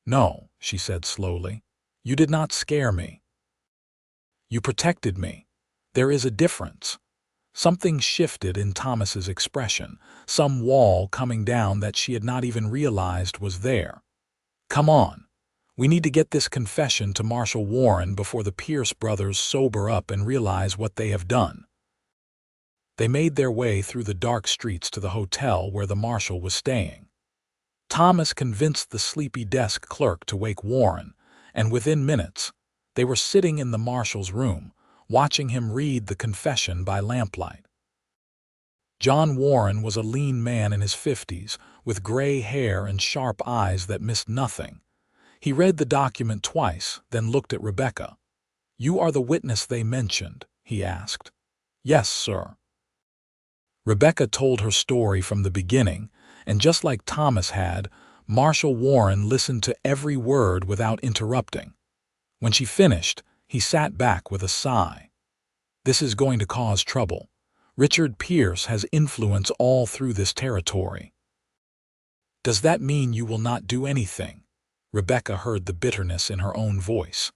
"No," she said slowly. "You did not scare me. You protected me. There is a difference." Something shifted in Thomas's expression, some wall coming down that she had not even realized was there. "Come on. We need to get this confession to Marshal Warren before the Pierce brothers sober up and realize what they have done." They made their way through the dark streets to the hotel where the marshal was staying. Thomas convinced the sleepy desk clerk to wake Warren, and within minutes, they were sitting in the marshal's room, watching him read the confession by lamplight. John Warren was a lean man in his 50s, with gray hair and sharp eyes that missed nothing. He read the document twice, then looked at Rebecca. "You are the witness they mentioned?" he asked. "Yes, sir." Rebecca told her story from the beginning, and just like Thomas had, Marshal Warren listened to every word without interrupting. When she finished, he sat back with a sigh. "This is going to cause trouble. Richard Pierce has influence all through this territory." "Does that mean you will not do anything?" Rebecca heard the bitterness in her own voice.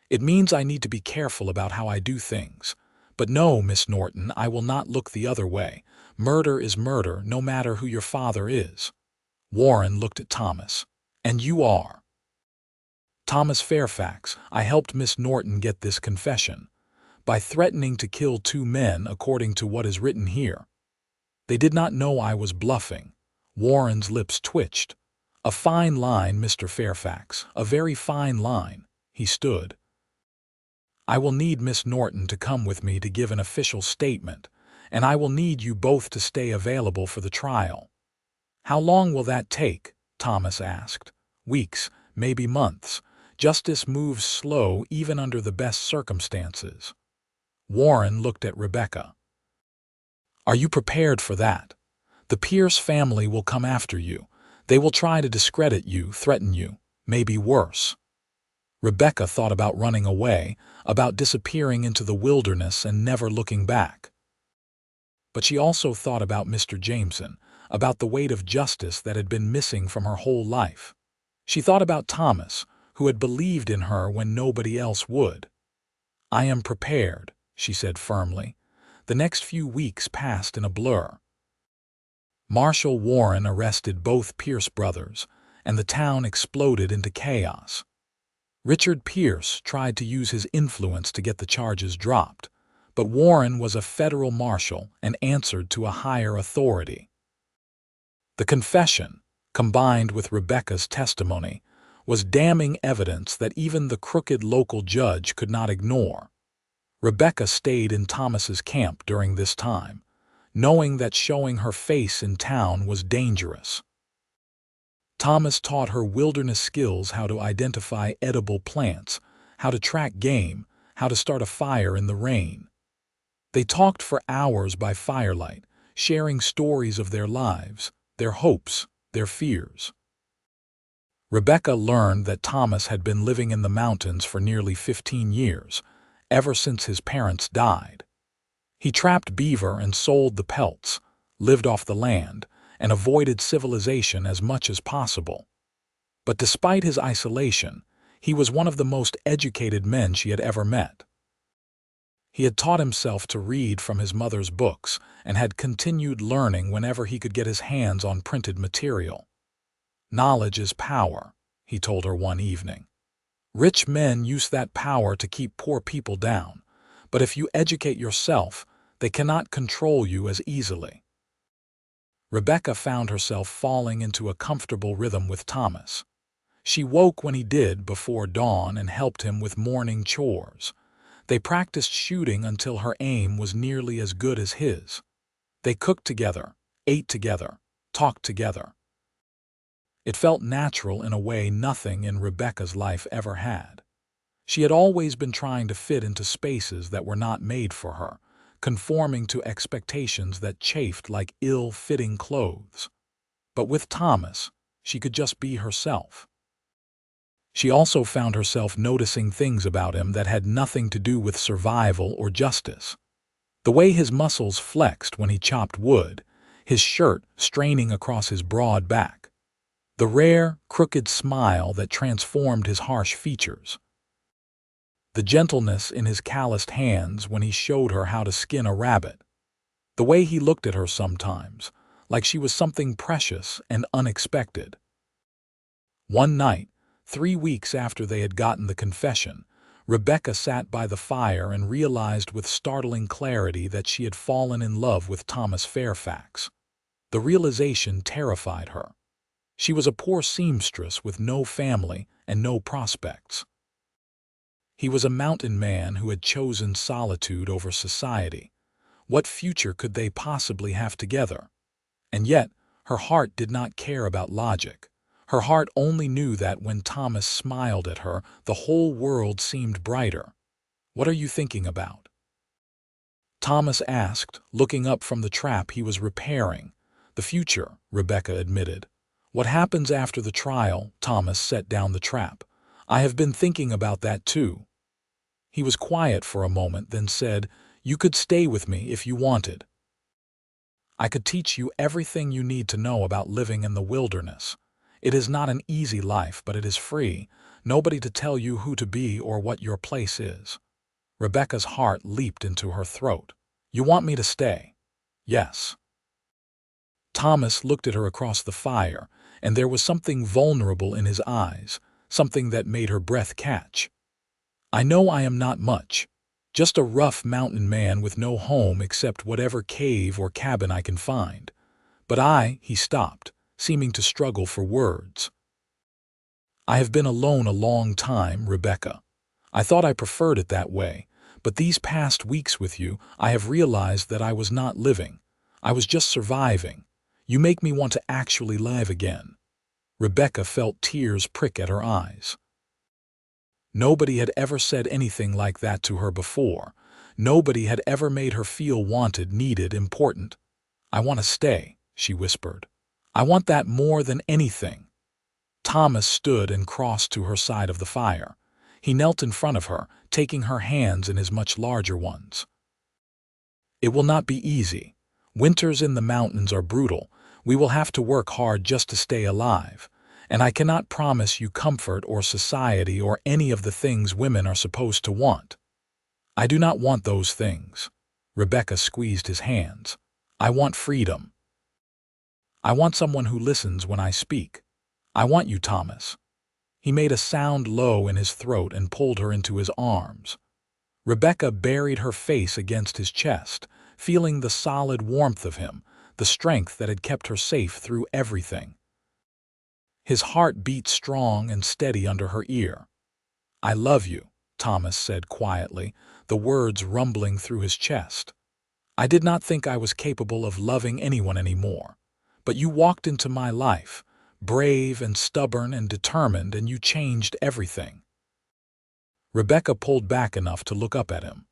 "It means I need to be careful about how I do things. But no, Miss Norton, I will not look the other way. Murder is murder, no matter who your father is." Warren looked at Thomas. "And you are?" "Thomas Fairfax. I helped Miss Norton get this confession by threatening to kill 2 men according to what is written here. They did not know I was bluffing." Warren's lips twitched. "A fine line, Mr. Fairfax, a very fine line." He stood. "I will need Miss Norton to come with me to give an official statement, and I will need you both to stay available for the trial." "How long will that take?" Thomas asked. "Weeks, maybe months. Justice moves slow even under the best circumstances." Warren looked at Rebecca. "Are you prepared for that? The Pierce family will come after you. They will try to discredit you, threaten you, maybe worse." Rebecca thought about running away, about disappearing into the wilderness and never looking back. But she also thought about Mr. Jameson, about the weight of justice that had been missing from her whole life. She thought about Thomas, who had believed in her when nobody else would. "I am prepared," she said firmly. The next few weeks passed in a blur. Marshal Warren arrested both Pierce brothers, and the town exploded into chaos. Richard Pierce tried to use his influence to get the charges dropped, but Warren was a federal marshal and answered to a higher authority. The confession, combined with Rebecca's testimony, was damning evidence that even the crooked local judge could not ignore. Rebecca stayed in Thomas's camp during this time, knowing that showing her face in town was dangerous. Thomas taught her wilderness skills, how to identify edible plants, how to track game, how to start a fire in the rain. They talked for hours by firelight, sharing stories of their lives, their hopes, their fears. Rebecca learned that Thomas had been living in the mountains for nearly 15 years, ever since his parents died. He trapped beaver and sold the pelts, lived off the land, and avoided civilization as much as possible. But despite his isolation, he was one of the most educated men she had ever met. He had taught himself to read from his mother's books and had continued learning whenever he could get his hands on printed material. "Knowledge is power," he told her one evening. "Rich men use that power to keep poor people down, but if you educate yourself, they cannot control you as easily." Rebecca found herself falling into a comfortable rhythm with Thomas. She woke when he did before dawn and helped him with morning chores. They practiced shooting until her aim was nearly as good as his. They cooked together, ate together, talked together. It felt natural in a way nothing in Rebecca's life ever had. She had always been trying to fit into spaces that were not made for her, conforming to expectations that chafed like ill-fitting clothes. But with Thomas, she could just be herself. She also found herself noticing things about him that had nothing to do with survival or justice. The way his muscles flexed when he chopped wood, his shirt straining across his broad back. The rare, crooked smile that transformed his harsh features. The gentleness in his calloused hands when he showed her how to skin a rabbit. The way he looked at her sometimes, like she was something precious and unexpected. One night, 3 weeks after they had gotten the confession, Rebecca sat by the fire and realized with startling clarity that she had fallen in love with Thomas Fairfax. The realization terrified her. She was a poor seamstress with no family and no prospects. He was a mountain man who had chosen solitude over society. What future could they possibly have together? And yet, her heart did not care about logic. Her heart only knew that when Thomas smiled at her, the whole world seemed brighter. "What are you thinking about?" Thomas asked, looking up from the trap he was repairing. "The future," Rebecca admitted. "What happens after the trial?" Thomas set down the trap. "I have been thinking about that too." He was quiet for a moment, then said, "You could stay with me if you wanted. I could teach you everything you need to know about living in the wilderness. It is not an easy life, but it is free. Nobody to tell you who to be or what your place is." Rebecca's heart leaped into her throat. "You want me to stay?" "Yes." Thomas looked at her across the fire, and there was something vulnerable in his eyes, something that made her breath catch. "I know I am not much. Just a rough mountain man with no home except whatever cave or cabin I can find. But he stopped, seeming to struggle for words. "I have been alone a long time, Rebecca. I thought I preferred it that way, but these past weeks with you, I have realized that I was not living. I was just surviving. You make me want to actually live again." Rebecca felt tears prick at her eyes. Nobody had ever said anything like that to her before. Nobody had ever made her feel wanted, needed, important. "I want to stay," she whispered. "I want that more than anything." Thomas stood and crossed to her side of the fire. He knelt in front of her, taking her hands in his much larger ones. "It will not be easy. Winters in the mountains are brutal. We will have to work hard just to stay alive. And I cannot promise you comfort or society or any of the things women are supposed to want. I do not want those things." Rebecca squeezed his hands. "I want freedom. I want someone who listens when I speak. I want you, Thomas." He made a sound low in his throat and pulled her into his arms. Rebecca buried her face against his chest, feeling the solid warmth of him, the strength that had kept her safe through everything. His heart beat strong and steady under her ear. "I love you," Thomas said quietly, the words rumbling through his chest. "I did not think I was capable of loving anyone anymore. But you walked into my life, brave and stubborn and determined, and you changed everything." Rebecca pulled back enough to look up at him.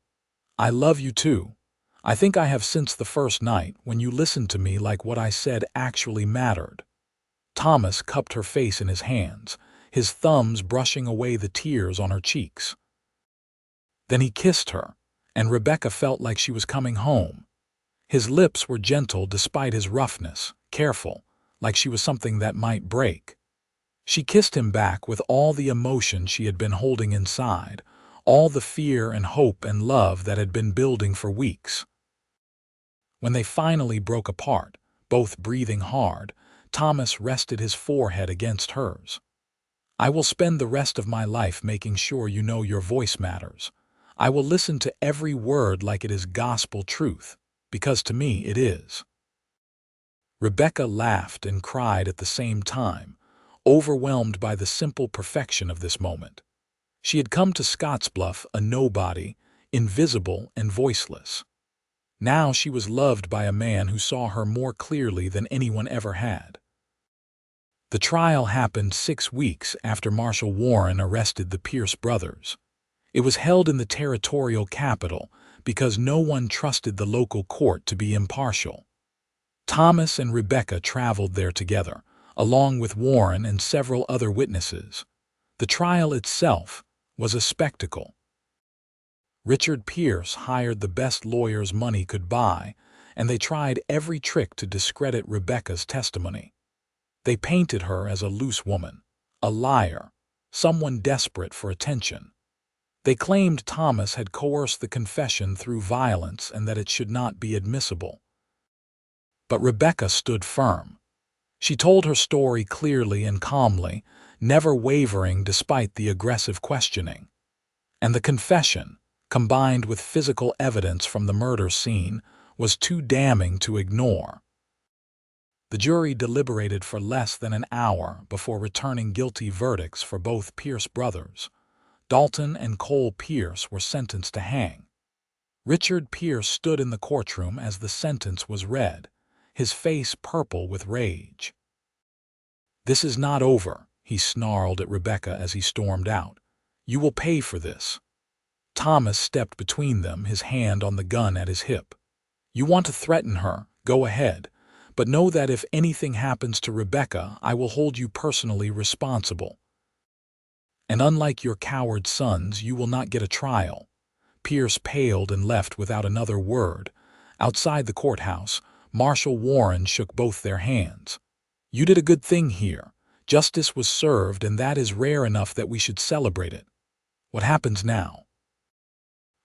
"I love you too. I think I have since the first night when you listened to me like what I said actually mattered." Thomas cupped her face in his hands, his thumbs brushing away the tears on her cheeks. Then he kissed her, and Rebecca felt like she was coming home. His lips were gentle despite his roughness, careful, like she was something that might break. She kissed him back with all the emotion she had been holding inside, all the fear and hope and love that had been building for weeks. When they finally broke apart, both breathing hard, Thomas rested his forehead against hers. "I will spend the rest of my life making sure you know your voice matters. I will listen to every word like it is gospel truth, because to me it is." Rebecca laughed and cried at the same time, overwhelmed by the simple perfection of this moment. She had come to Scottsbluff a nobody, invisible and voiceless. Now she was loved by a man who saw her more clearly than anyone ever had. The trial happened 6 weeks after Marshal Warren arrested the Pierce brothers. It was held in the territorial capital because no one trusted the local court to be impartial. Thomas and Rebecca traveled there together, along with Warren and several other witnesses. The trial itself was a spectacle. Richard Pierce hired the best lawyers money could buy, and they tried every trick to discredit Rebecca's testimony. They painted her as a loose woman, a liar, someone desperate for attention. They claimed Thomas had coerced the confession through violence and that it should not be admissible. But Rebecca stood firm. She told her story clearly and calmly, never wavering despite the aggressive questioning. And the confession, combined with physical evidence from the murder scene, was too damning to ignore. The jury deliberated for less than an hour before returning guilty verdicts for both Pierce brothers. Dalton and Cole Pierce were sentenced to hang. Richard Pierce stood in the courtroom as the sentence was read, his face purple with rage. "This is not over," he snarled at Rebecca as he stormed out. "You will pay for this." Thomas stepped between them, his hand on the gun at his hip. "You want to threaten her? Go ahead. But know that if anything happens to Rebecca, I will hold you personally responsible. And unlike your coward sons, you will not get a trial." Pierce paled and left without another word. Outside the courthouse, Marshal Warren shook both their hands. "You did a good thing here. Justice was served, and that is rare enough that we should celebrate it. What happens now?"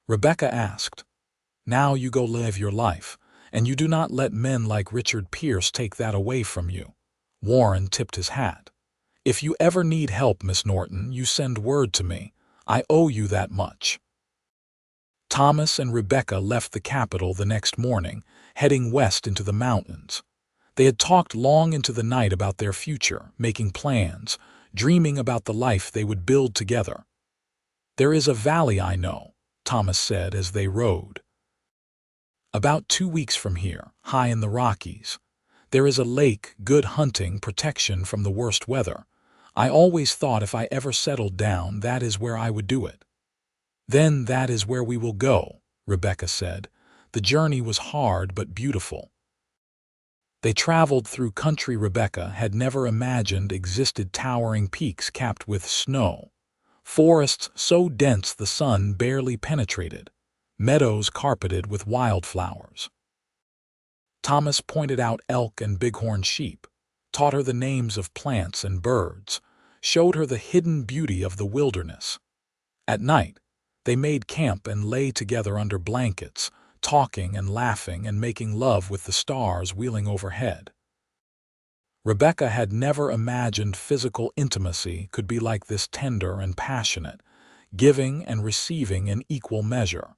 Rebecca asked. "Now you go live your life, and you do not let men like Richard Pierce take that away from you." Warren tipped his hat. "If you ever need help, Miss Norton, you send word to me. I owe you that much." Thomas and Rebecca left the capital the next morning, heading west into the mountains. They had talked long into the night about their future, making plans, dreaming about the life they would build together. "There is a valley I know," Thomas said as they rode. "About 2 weeks from here, high in the Rockies. There is a lake, good hunting, protection from the worst weather. I always thought if I ever settled down, that is where I would do it." "Then that is where we will go," Rebecca said. The journey was hard but beautiful. They traveled through country Rebecca had never imagined existed, towering peaks capped with snow, forests so dense the sun barely penetrated, meadows carpeted with wildflowers. Thomas pointed out elk and bighorn sheep, taught her the names of plants and birds, showed her the hidden beauty of the wilderness. At night, they made camp and lay together under blankets, talking and laughing and making love with the stars wheeling overhead. Rebecca had never imagined physical intimacy could be like this, tender and passionate, giving and receiving in equal measure.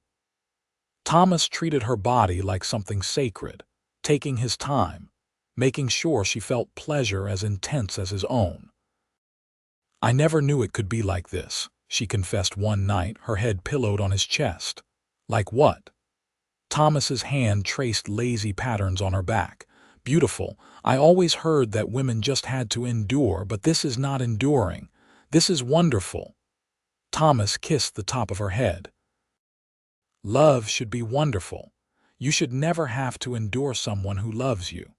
Thomas treated her body like something sacred, taking his time, making sure she felt pleasure as intense as his own. "I never knew it could be like this," she confessed one night, her head pillowed on his chest. "Like what?" Thomas's hand traced lazy patterns on her back. "Beautiful. I always heard that women just had to endure, but this is not enduring. This is wonderful." Thomas kissed the top of her head. "Love should be wonderful. You should never have to endure someone who loves you."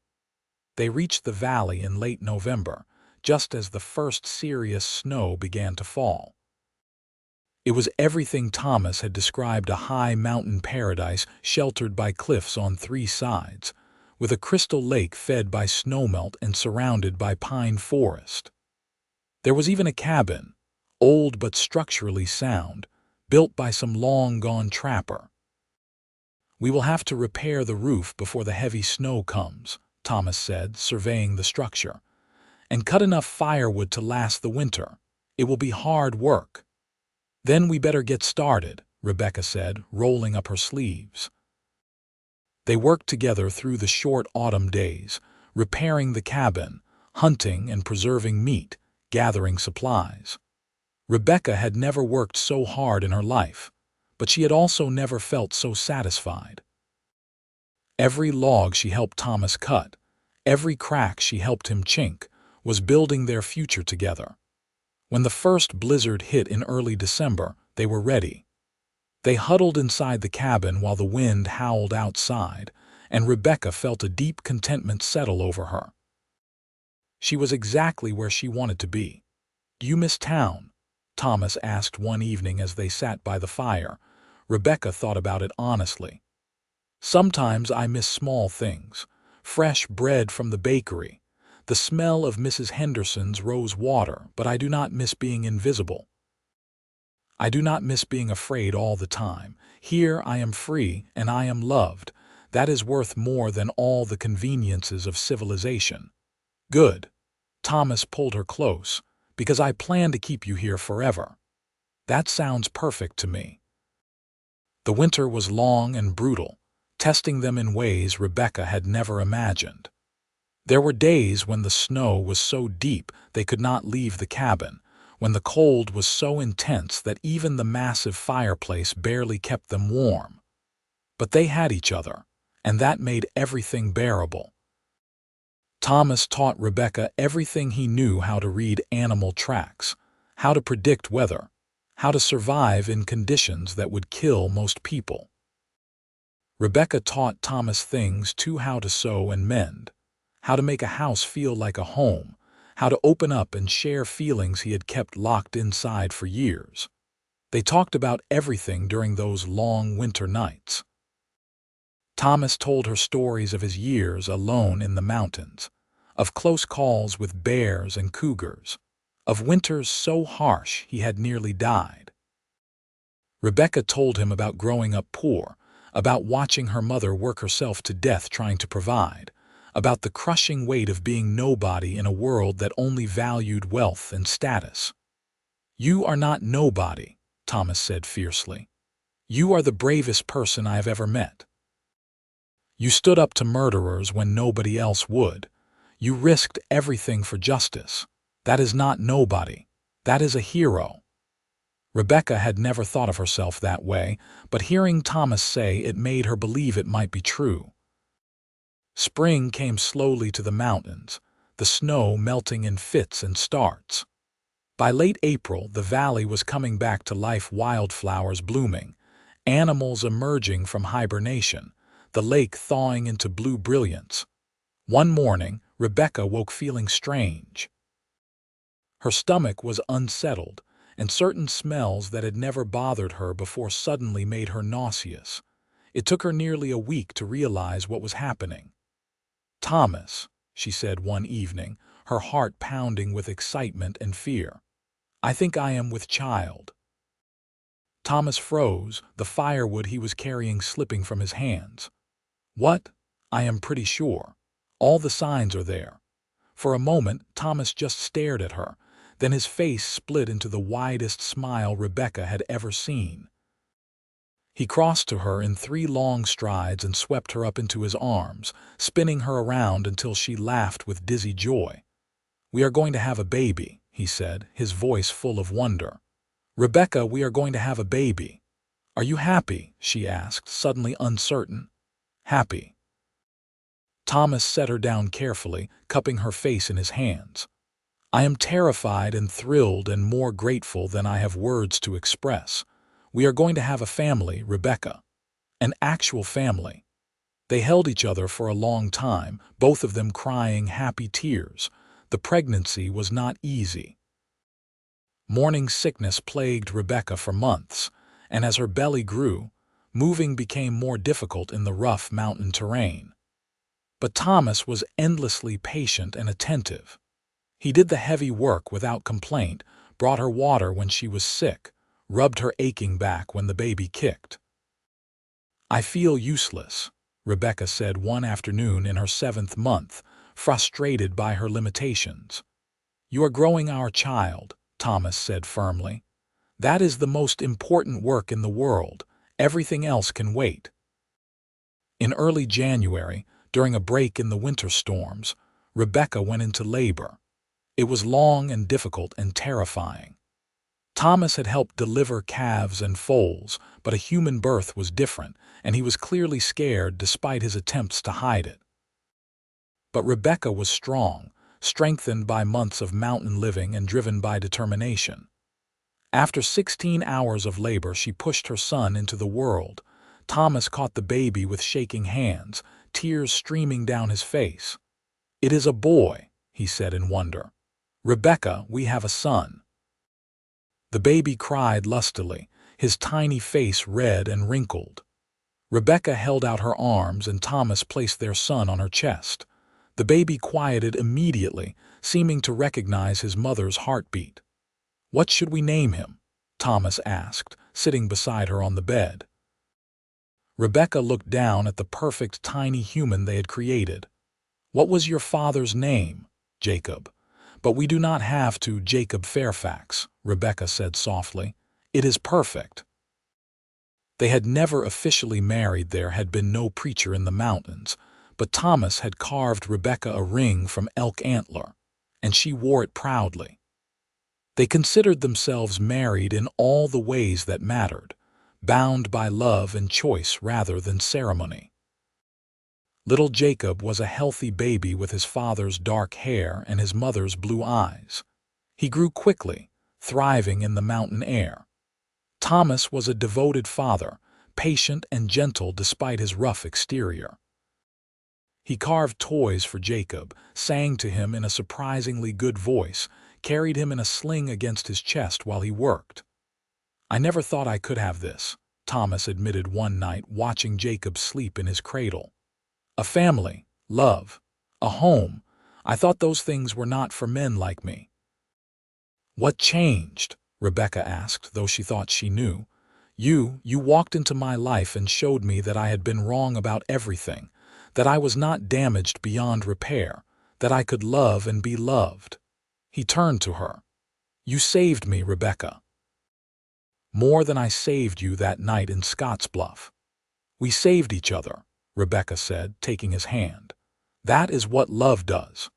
They reached the valley in late November, just as the first serious snow began to fall. It was everything Thomas had described, a high mountain paradise sheltered by cliffs on 3 sides, with a crystal lake fed by snowmelt and surrounded by pine forest. There was even a cabin, old but structurally sound, built by some long-gone trapper. "We will have to repair the roof before the heavy snow comes," Thomas said, surveying the structure, "and cut enough firewood to last the winter. It will be hard work." "Then we better get started," Rebecca said, rolling up her sleeves. They worked together through the short autumn days, repairing the cabin, hunting and preserving meat, gathering supplies. Rebecca had never worked so hard in her life, but she had also never felt so satisfied. Every log she helped Thomas cut, every crack she helped him chink, was building their future together. When the first blizzard hit in early December, they were ready. They huddled inside the cabin while the wind howled outside, and Rebecca felt a deep contentment settle over her. She was exactly where she wanted to be. "Do you miss town?" Thomas asked one evening as they sat by the fire. Rebecca thought about it honestly. "Sometimes I miss small things. Fresh bread from the bakery, the smell of Mrs. Henderson's rose water, but I do not miss being invisible. I do not miss being afraid all the time. Here I am free and I am loved. That is worth more than all the conveniences of civilization." "Good." Thomas pulled her close. "Because I plan to keep you here forever." "That sounds perfect to me." The winter was long and brutal, testing them in ways Rebecca had never imagined. There were days when the snow was so deep they could not leave the cabin, when the cold was so intense that even the massive fireplace barely kept them warm. But they had each other, and that made everything bearable. Thomas taught Rebecca everything he knew: how to read animal tracks, how to predict weather, how to survive in conditions that would kill most people. Rebecca taught Thomas things too: how to sew and mend, how to make a house feel like a home, how to open up and share feelings he had kept locked inside for years. They talked about everything during those long winter nights. Thomas told her stories of his years alone in the mountains, of close calls with bears and cougars, of winters so harsh he had nearly died. Rebecca told him about growing up poor, about watching her mother work herself to death trying to provide, about the crushing weight of being nobody in a world that only valued wealth and status. "You are not nobody," Thomas said fiercely. "You are the bravest person I have ever met. You stood up to murderers when nobody else would. You risked everything for justice. That is not nobody. That is a hero." Rebecca had never thought of herself that way, but hearing Thomas say it made her believe it might be true. Spring came slowly to the mountains, the snow melting in fits and starts. By late April, the valley was coming back to life: wildflowers blooming, animals emerging from hibernation, the lake thawing into blue brilliance. One morning, Rebecca woke feeling strange. Her stomach was unsettled, and certain smells that had never bothered her before suddenly made her nauseous. It took her nearly a week to realize what was happening. "Thomas," she said one evening, her heart pounding with excitement and fear, "I think I am with child." Thomas froze, the firewood he was carrying slipping from his hands. "What?" "I am pretty sure. All the signs are there." For a moment, Thomas just stared at her. Then his face split into the widest smile Rebecca had ever seen. He crossed to her in 3 long strides and swept her up into his arms, spinning her around until she laughed with dizzy joy. "We are going to have a baby," he said, his voice full of wonder. "Rebecca, we are going to have a baby." "Are you happy?" she asked, suddenly uncertain. "Happy." Thomas set her down carefully, cupping her face in his hands. "I am terrified and thrilled and more grateful than I have words to express. We are going to have a family, Rebecca. An actual family." They held each other for a long time, both of them crying happy tears. The pregnancy was not easy. Morning sickness plagued Rebecca for months, and as her belly grew, moving became more difficult in the rough mountain terrain. But Thomas was endlessly patient and attentive. He did the heavy work without complaint, brought her water when she was sick, rubbed her aching back when the baby kicked. "I feel useless," Rebecca said one afternoon in her 7th month, frustrated by her limitations. "You are growing our child," Thomas said firmly. "That is the most important work in the world. Everything else can wait." In early January, during a break in the winter storms, Rebecca went into labor. It was long and difficult and terrifying. Thomas had helped deliver calves and foals, but a human birth was different, and he was clearly scared despite his attempts to hide it. But Rebecca was strong, strengthened by months of mountain living and driven by determination. After 16 hours of labor, she pushed her son into the world. Thomas caught the baby with shaking hands, tears streaming down his face. "It is a boy," he said in wonder. "Rebecca, we have a son." The baby cried lustily, his tiny face red and wrinkled. Rebecca held out her arms and Thomas placed their son on her chest. The baby quieted immediately, seeming to recognize his mother's heartbeat. "What should we name him?" Thomas asked, sitting beside her on the bed. Rebecca looked down at the perfect tiny human they had created. "What was your father's name?" "Jacob. But we do not have to Jacob Fairfax," Rebecca said softly. "It is perfect." They had never officially married. There had been no preacher in the mountains, but Thomas had carved Rebecca a ring from elk antler, and she wore it proudly. They considered themselves married in all the ways that mattered, bound by love and choice rather than ceremony. Little Jacob was a healthy baby with his father's dark hair and his mother's blue eyes. He grew quickly, thriving in the mountain air. Thomas was a devoted father, patient and gentle despite his rough exterior. He carved toys for Jacob, sang to him in a surprisingly good voice, carried him in a sling against his chest while he worked. "I never thought I could have this," Thomas admitted one night watching Jacob sleep in his cradle. "A family, love, a home. I thought those things were not for men like me." "What changed?" Rebecca asked, though she thought she knew. You walked into my life and showed me that I had been wrong about everything, that I was not damaged beyond repair, that I could love and be loved." He turned to her. "You saved me, Rebecca. More than I saved you that night in Scottsbluff." "We saved each other," Rebecca said, taking his hand. "That is what love does."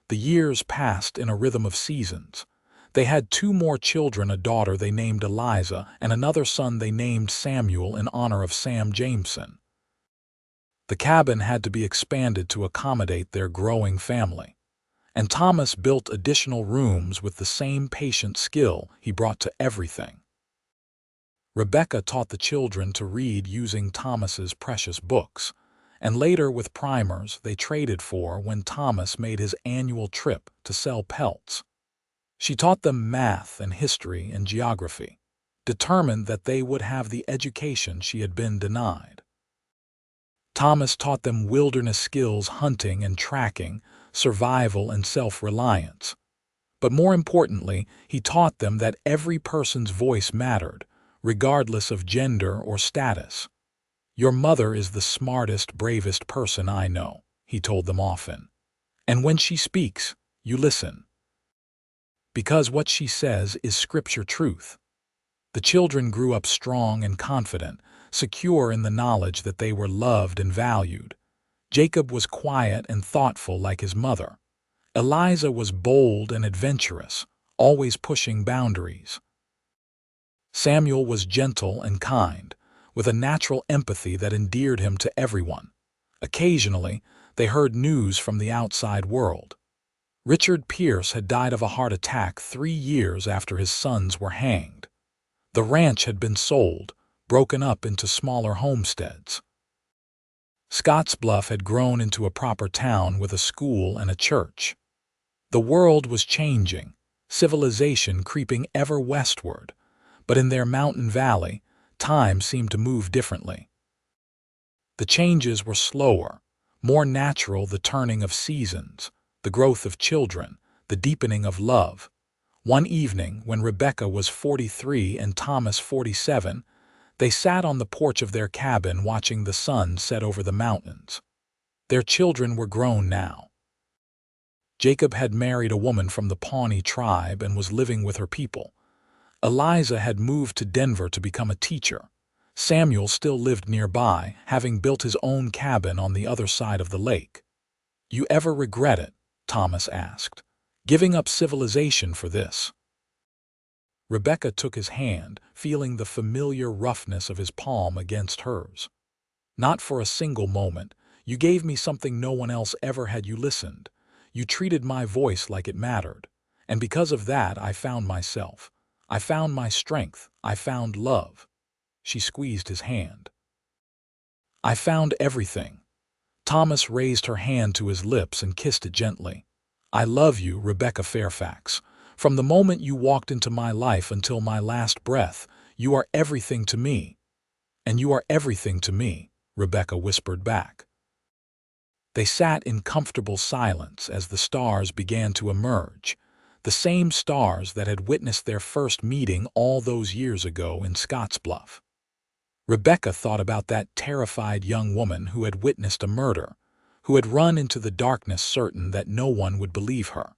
The years passed in a rhythm of seasons. They had 2 more children, a daughter they named Eliza and another son they named Samuel in honor of Sam Jameson. The cabin had to be expanded to accommodate their growing family, and Thomas built additional rooms with the same patient skill he brought to everything. Rebecca taught the children to read using Thomas's precious books, and later with primers they traded for when Thomas made his annual trip to sell pelts. She taught them math and history and geography, determined that they would have the education she had been denied. Thomas taught them wilderness skills, hunting and tracking, survival and self-reliance. But more importantly, he taught them that every person's voice mattered, regardless of gender or status. "Your mother is the smartest, bravest person I know," he told them often. "And when she speaks, you listen. Because what she says is scripture truth." The children grew up strong and confident, secure in the knowledge that they were loved and valued. Jacob was quiet and thoughtful like his mother. Eliza was bold and adventurous, always pushing boundaries. Samuel was gentle and kind, with a natural empathy that endeared him to everyone. Occasionally, they heard news from the outside world. Richard Pierce had died of a heart attack 3 years after his sons were hanged. The ranch had been sold, broken up into smaller homesteads. Scottsbluff had grown into a proper town with a school and a church. The world was changing, civilization creeping ever westward, but in their mountain valley, time seemed to move differently. The changes were slower, more natural, the turning of seasons, the growth of children, the deepening of love. One evening, when Rebecca was 43 and Thomas 47, they sat on the porch of their cabin watching the sun set over the mountains. Their children were grown now. Jacob had married a woman from the Pawnee tribe and was living with her people. Eliza had moved to Denver to become a teacher. Samuel still lived nearby, having built his own cabin on the other side of the lake. "You ever regret it?" Thomas asked. "Giving up civilization for this?" Rebecca took his hand, feeling the familiar roughness of his palm against hers. "Not for a single moment. You gave me something no one else ever had. You listened. You treated my voice like it mattered. And because of that, I found myself. I found my strength. I found love." She squeezed his hand. "I found everything." Thomas raised her hand to his lips and kissed it gently. "I love you, Rebecca Fairfax. From the moment you walked into my life until my last breath, you are everything to me." "And you are everything to me," Rebecca whispered back. They sat in comfortable silence as the stars began to emerge, the same stars that had witnessed their first meeting all those years ago in Scottsbluff. Rebecca thought about that terrified young woman who had witnessed a murder, who had run into the darkness certain that no one would believe her.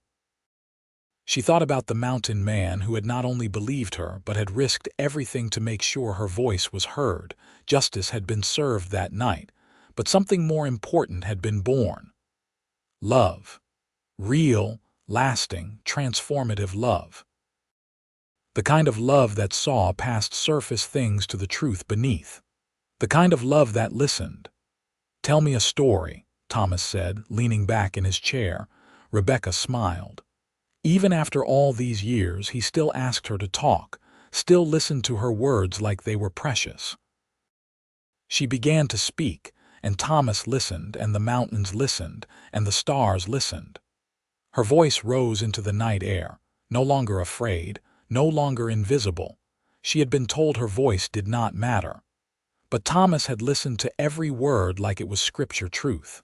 She thought about the mountain man who had not only believed her but had risked everything to make sure her voice was heard. Justice had been served that night, but something more important had been born. Love. Real, lasting, transformative love. The kind of love that saw past surface things to the truth beneath. The kind of love that listened. "Tell me a story," Thomas said, leaning back in his chair. Rebecca smiled. Even after all these years, he still asked her to talk, still listened to her words like they were precious. She began to speak, and Thomas listened, and the mountains listened, and the stars listened. Her voice rose into the night air, no longer afraid, no longer invisible. She had been told her voice did not matter. But Thomas had listened to every word like it was scripture truth.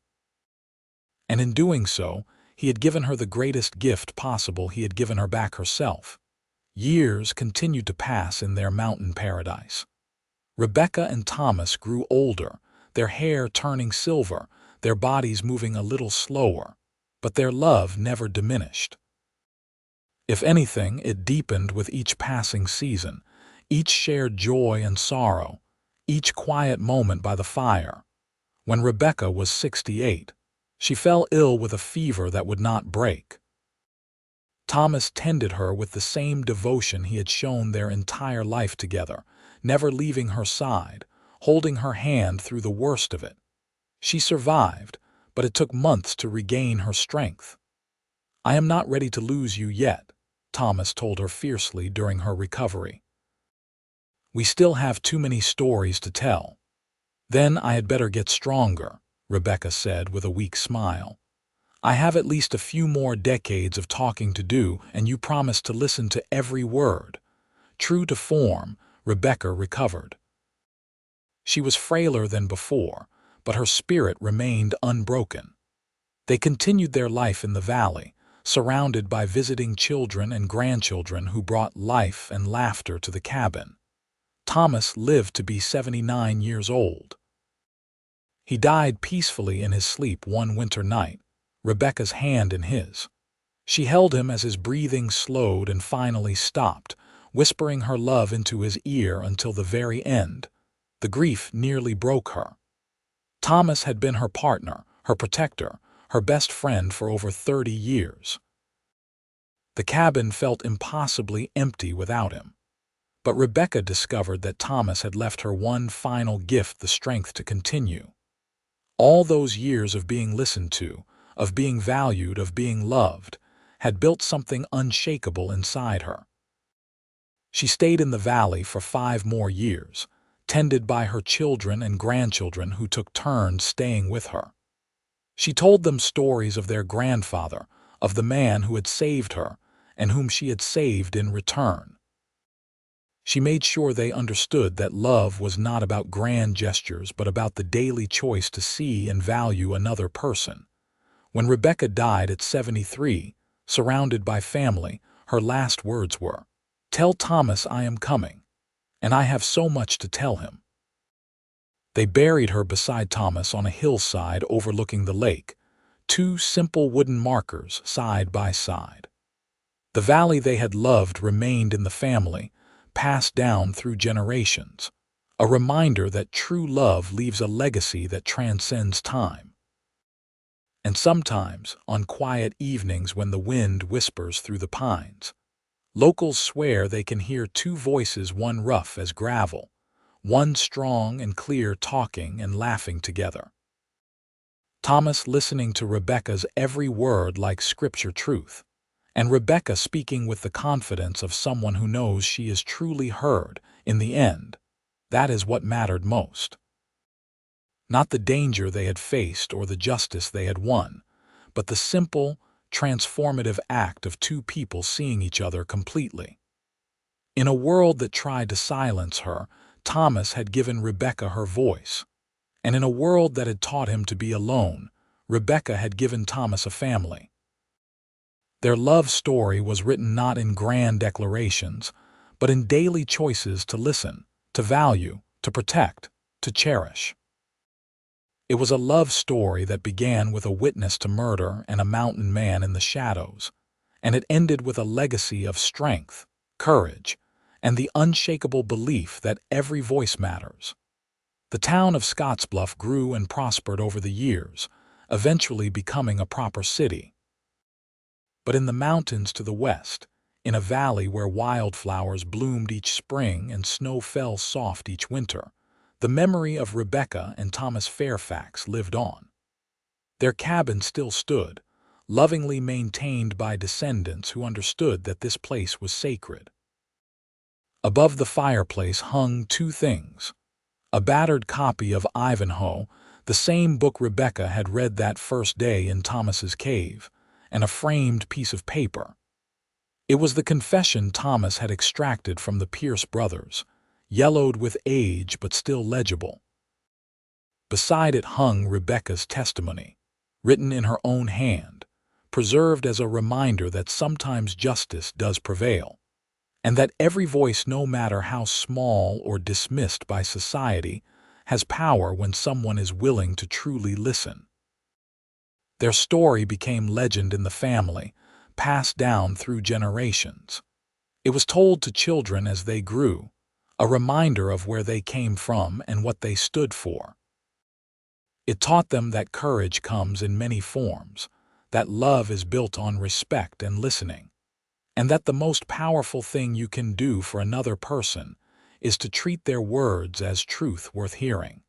And in doing so, he had given her the greatest gift possible. He had given her back herself. Years continued to pass in their mountain paradise. Rebecca and Thomas grew older, their hair turning silver, their bodies moving a little slower, but their love never diminished. If anything, it deepened with each passing season, each shared joy and sorrow, each quiet moment by the fire. When Rebecca was 68, she fell ill with a fever that would not break. Thomas tended her with the same devotion he had shown their entire life together, never leaving her side, holding her hand through the worst of it. She survived, but it took months to regain her strength. "I am not ready to lose you yet," Thomas told her fiercely during her recovery. "We still have too many stories to tell." "Then I had better get stronger," Rebecca said with a weak smile. "I have at least a few more decades of talking to do, and you promised to listen to every word." True to form, Rebecca recovered. She was frailer than before, but her spirit remained unbroken. They continued their life in the valley, surrounded by visiting children and grandchildren who brought life and laughter to the cabin. Thomas lived to be 79 years old. He died peacefully in his sleep one winter night, Rebecca's hand in his. She held him as his breathing slowed and finally stopped, whispering her love into his ear until the very end. The grief nearly broke her. Thomas had been her partner, her protector, her best friend for over 30 years. The cabin felt impossibly empty without him. But Rebecca discovered that Thomas had left her one final gift: the strength to continue. All those years of being listened to, of being valued, of being loved, had built something unshakable inside her. She stayed in the valley for 5 more years, tended by her children and grandchildren who took turns staying with her. She told them stories of their grandfather, of the man who had saved her, and whom she had saved in return. She made sure they understood that love was not about grand gestures but about the daily choice to see and value another person. When Rebecca died at 73, surrounded by family, her last words were, "Tell Thomas I am coming, and I have so much to tell him." They buried her beside Thomas on a hillside overlooking the lake, 2 simple wooden markers side by side. The valley they had loved remained in the family, passed down through generations, a reminder that true love leaves a legacy that transcends time. and sometimes on quiet evenings when the wind whispers through the pines. Locals swear they can hear two voices, one rough as gravel, one strong and clear, talking and laughing together. Thomas listening to Rebecca's every word like scripture truth, and Rebecca speaking with the confidence of someone who knows she is truly heard. In the end, that is what mattered most. Not the danger they had faced or the justice they had won, but the simple, transformative act of two people seeing each other completely. In a world that tried to silence her, Thomas had given Rebecca her voice. And in a world that had taught him to be alone, Rebecca had given Thomas a family. Their love story was written not in grand declarations, but in daily choices to listen, to value, to protect, to cherish. It was a love story that began with a witness to murder and a mountain man in the shadows, and it ended with a legacy of strength, courage, and the unshakable belief that every voice matters. The town of Scottsbluff grew and prospered over the years, eventually becoming a proper city. But in the mountains to the west, in a valley where wildflowers bloomed each spring and snow fell soft each winter, the memory of Rebecca and Thomas Fairfax lived on. Their cabin still stood, lovingly maintained by descendants who understood that this place was sacred. Above the fireplace hung two things: a battered copy of Ivanhoe, the same book Rebecca had read that first day in Thomas's cave, and a framed piece of paper. It was the confession Thomas had extracted from the Pierce brothers, yellowed with age but still legible. Beside it hung Rebecca's testimony, written in her own hand, preserved as a reminder that sometimes justice does prevail, and that every voice, no matter how small or dismissed by society, has power when someone is willing to truly listen. Their story became legend in the family, passed down through generations. It was told to children as they grew, a reminder of where they came from and what they stood for. It taught them that courage comes in many forms, that love is built on respect and listening, and that the most powerful thing you can do for another person is to treat their words as truth worth hearing.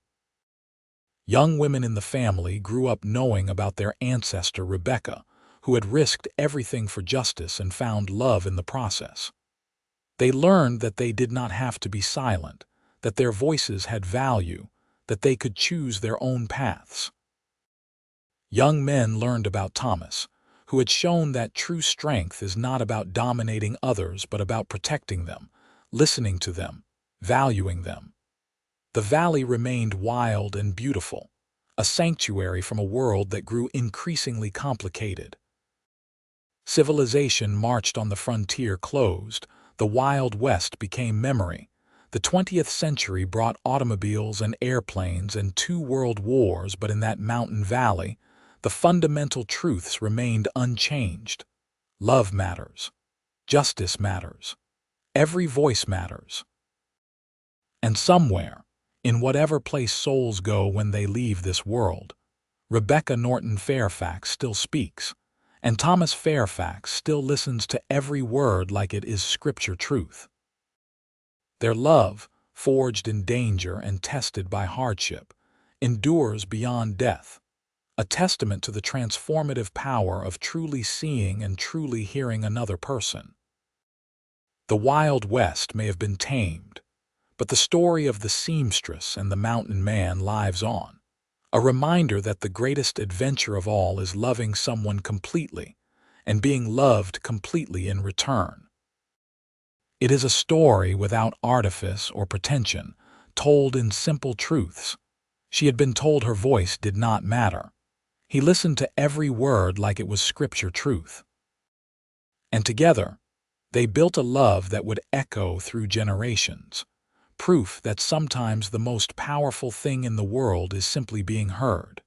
Young women in the family grew up knowing about their ancestor Rebecca, who had risked everything for justice and found love in the process. They learned that they did not have to be silent, that their voices had value, that they could choose their own paths. Young men learned about Thomas, who had shown that true strength is not about dominating others but about protecting them, listening to them, valuing them. The valley remained wild and beautiful, a sanctuary from a world that grew increasingly complicated. Civilization marched on, the frontier closed, the Wild West became memory. The 20th century brought automobiles and airplanes and 2 world wars, but in that mountain valley, the fundamental truths remained unchanged. Love matters. Justice matters. Every voice matters. And somewhere, in whatever place souls go when they leave this world, Rebecca Norton Fairfax still speaks, and Thomas Fairfax still listens to every word like it is scripture truth. Their love, forged in danger and tested by hardship, endures beyond death, a testament to the transformative power of truly seeing and truly hearing another person. The Wild West may have been tamed, but the story of the seamstress and the mountain man lives on, a reminder that the greatest adventure of all is loving someone completely and being loved completely in return. It is a story without artifice or pretension, told in simple truths. She had been told her voice did not matter. He listened to every word like it was scripture truth. And together, they built a love that would echo through generations, proof that sometimes the most powerful thing in the world is simply being heard.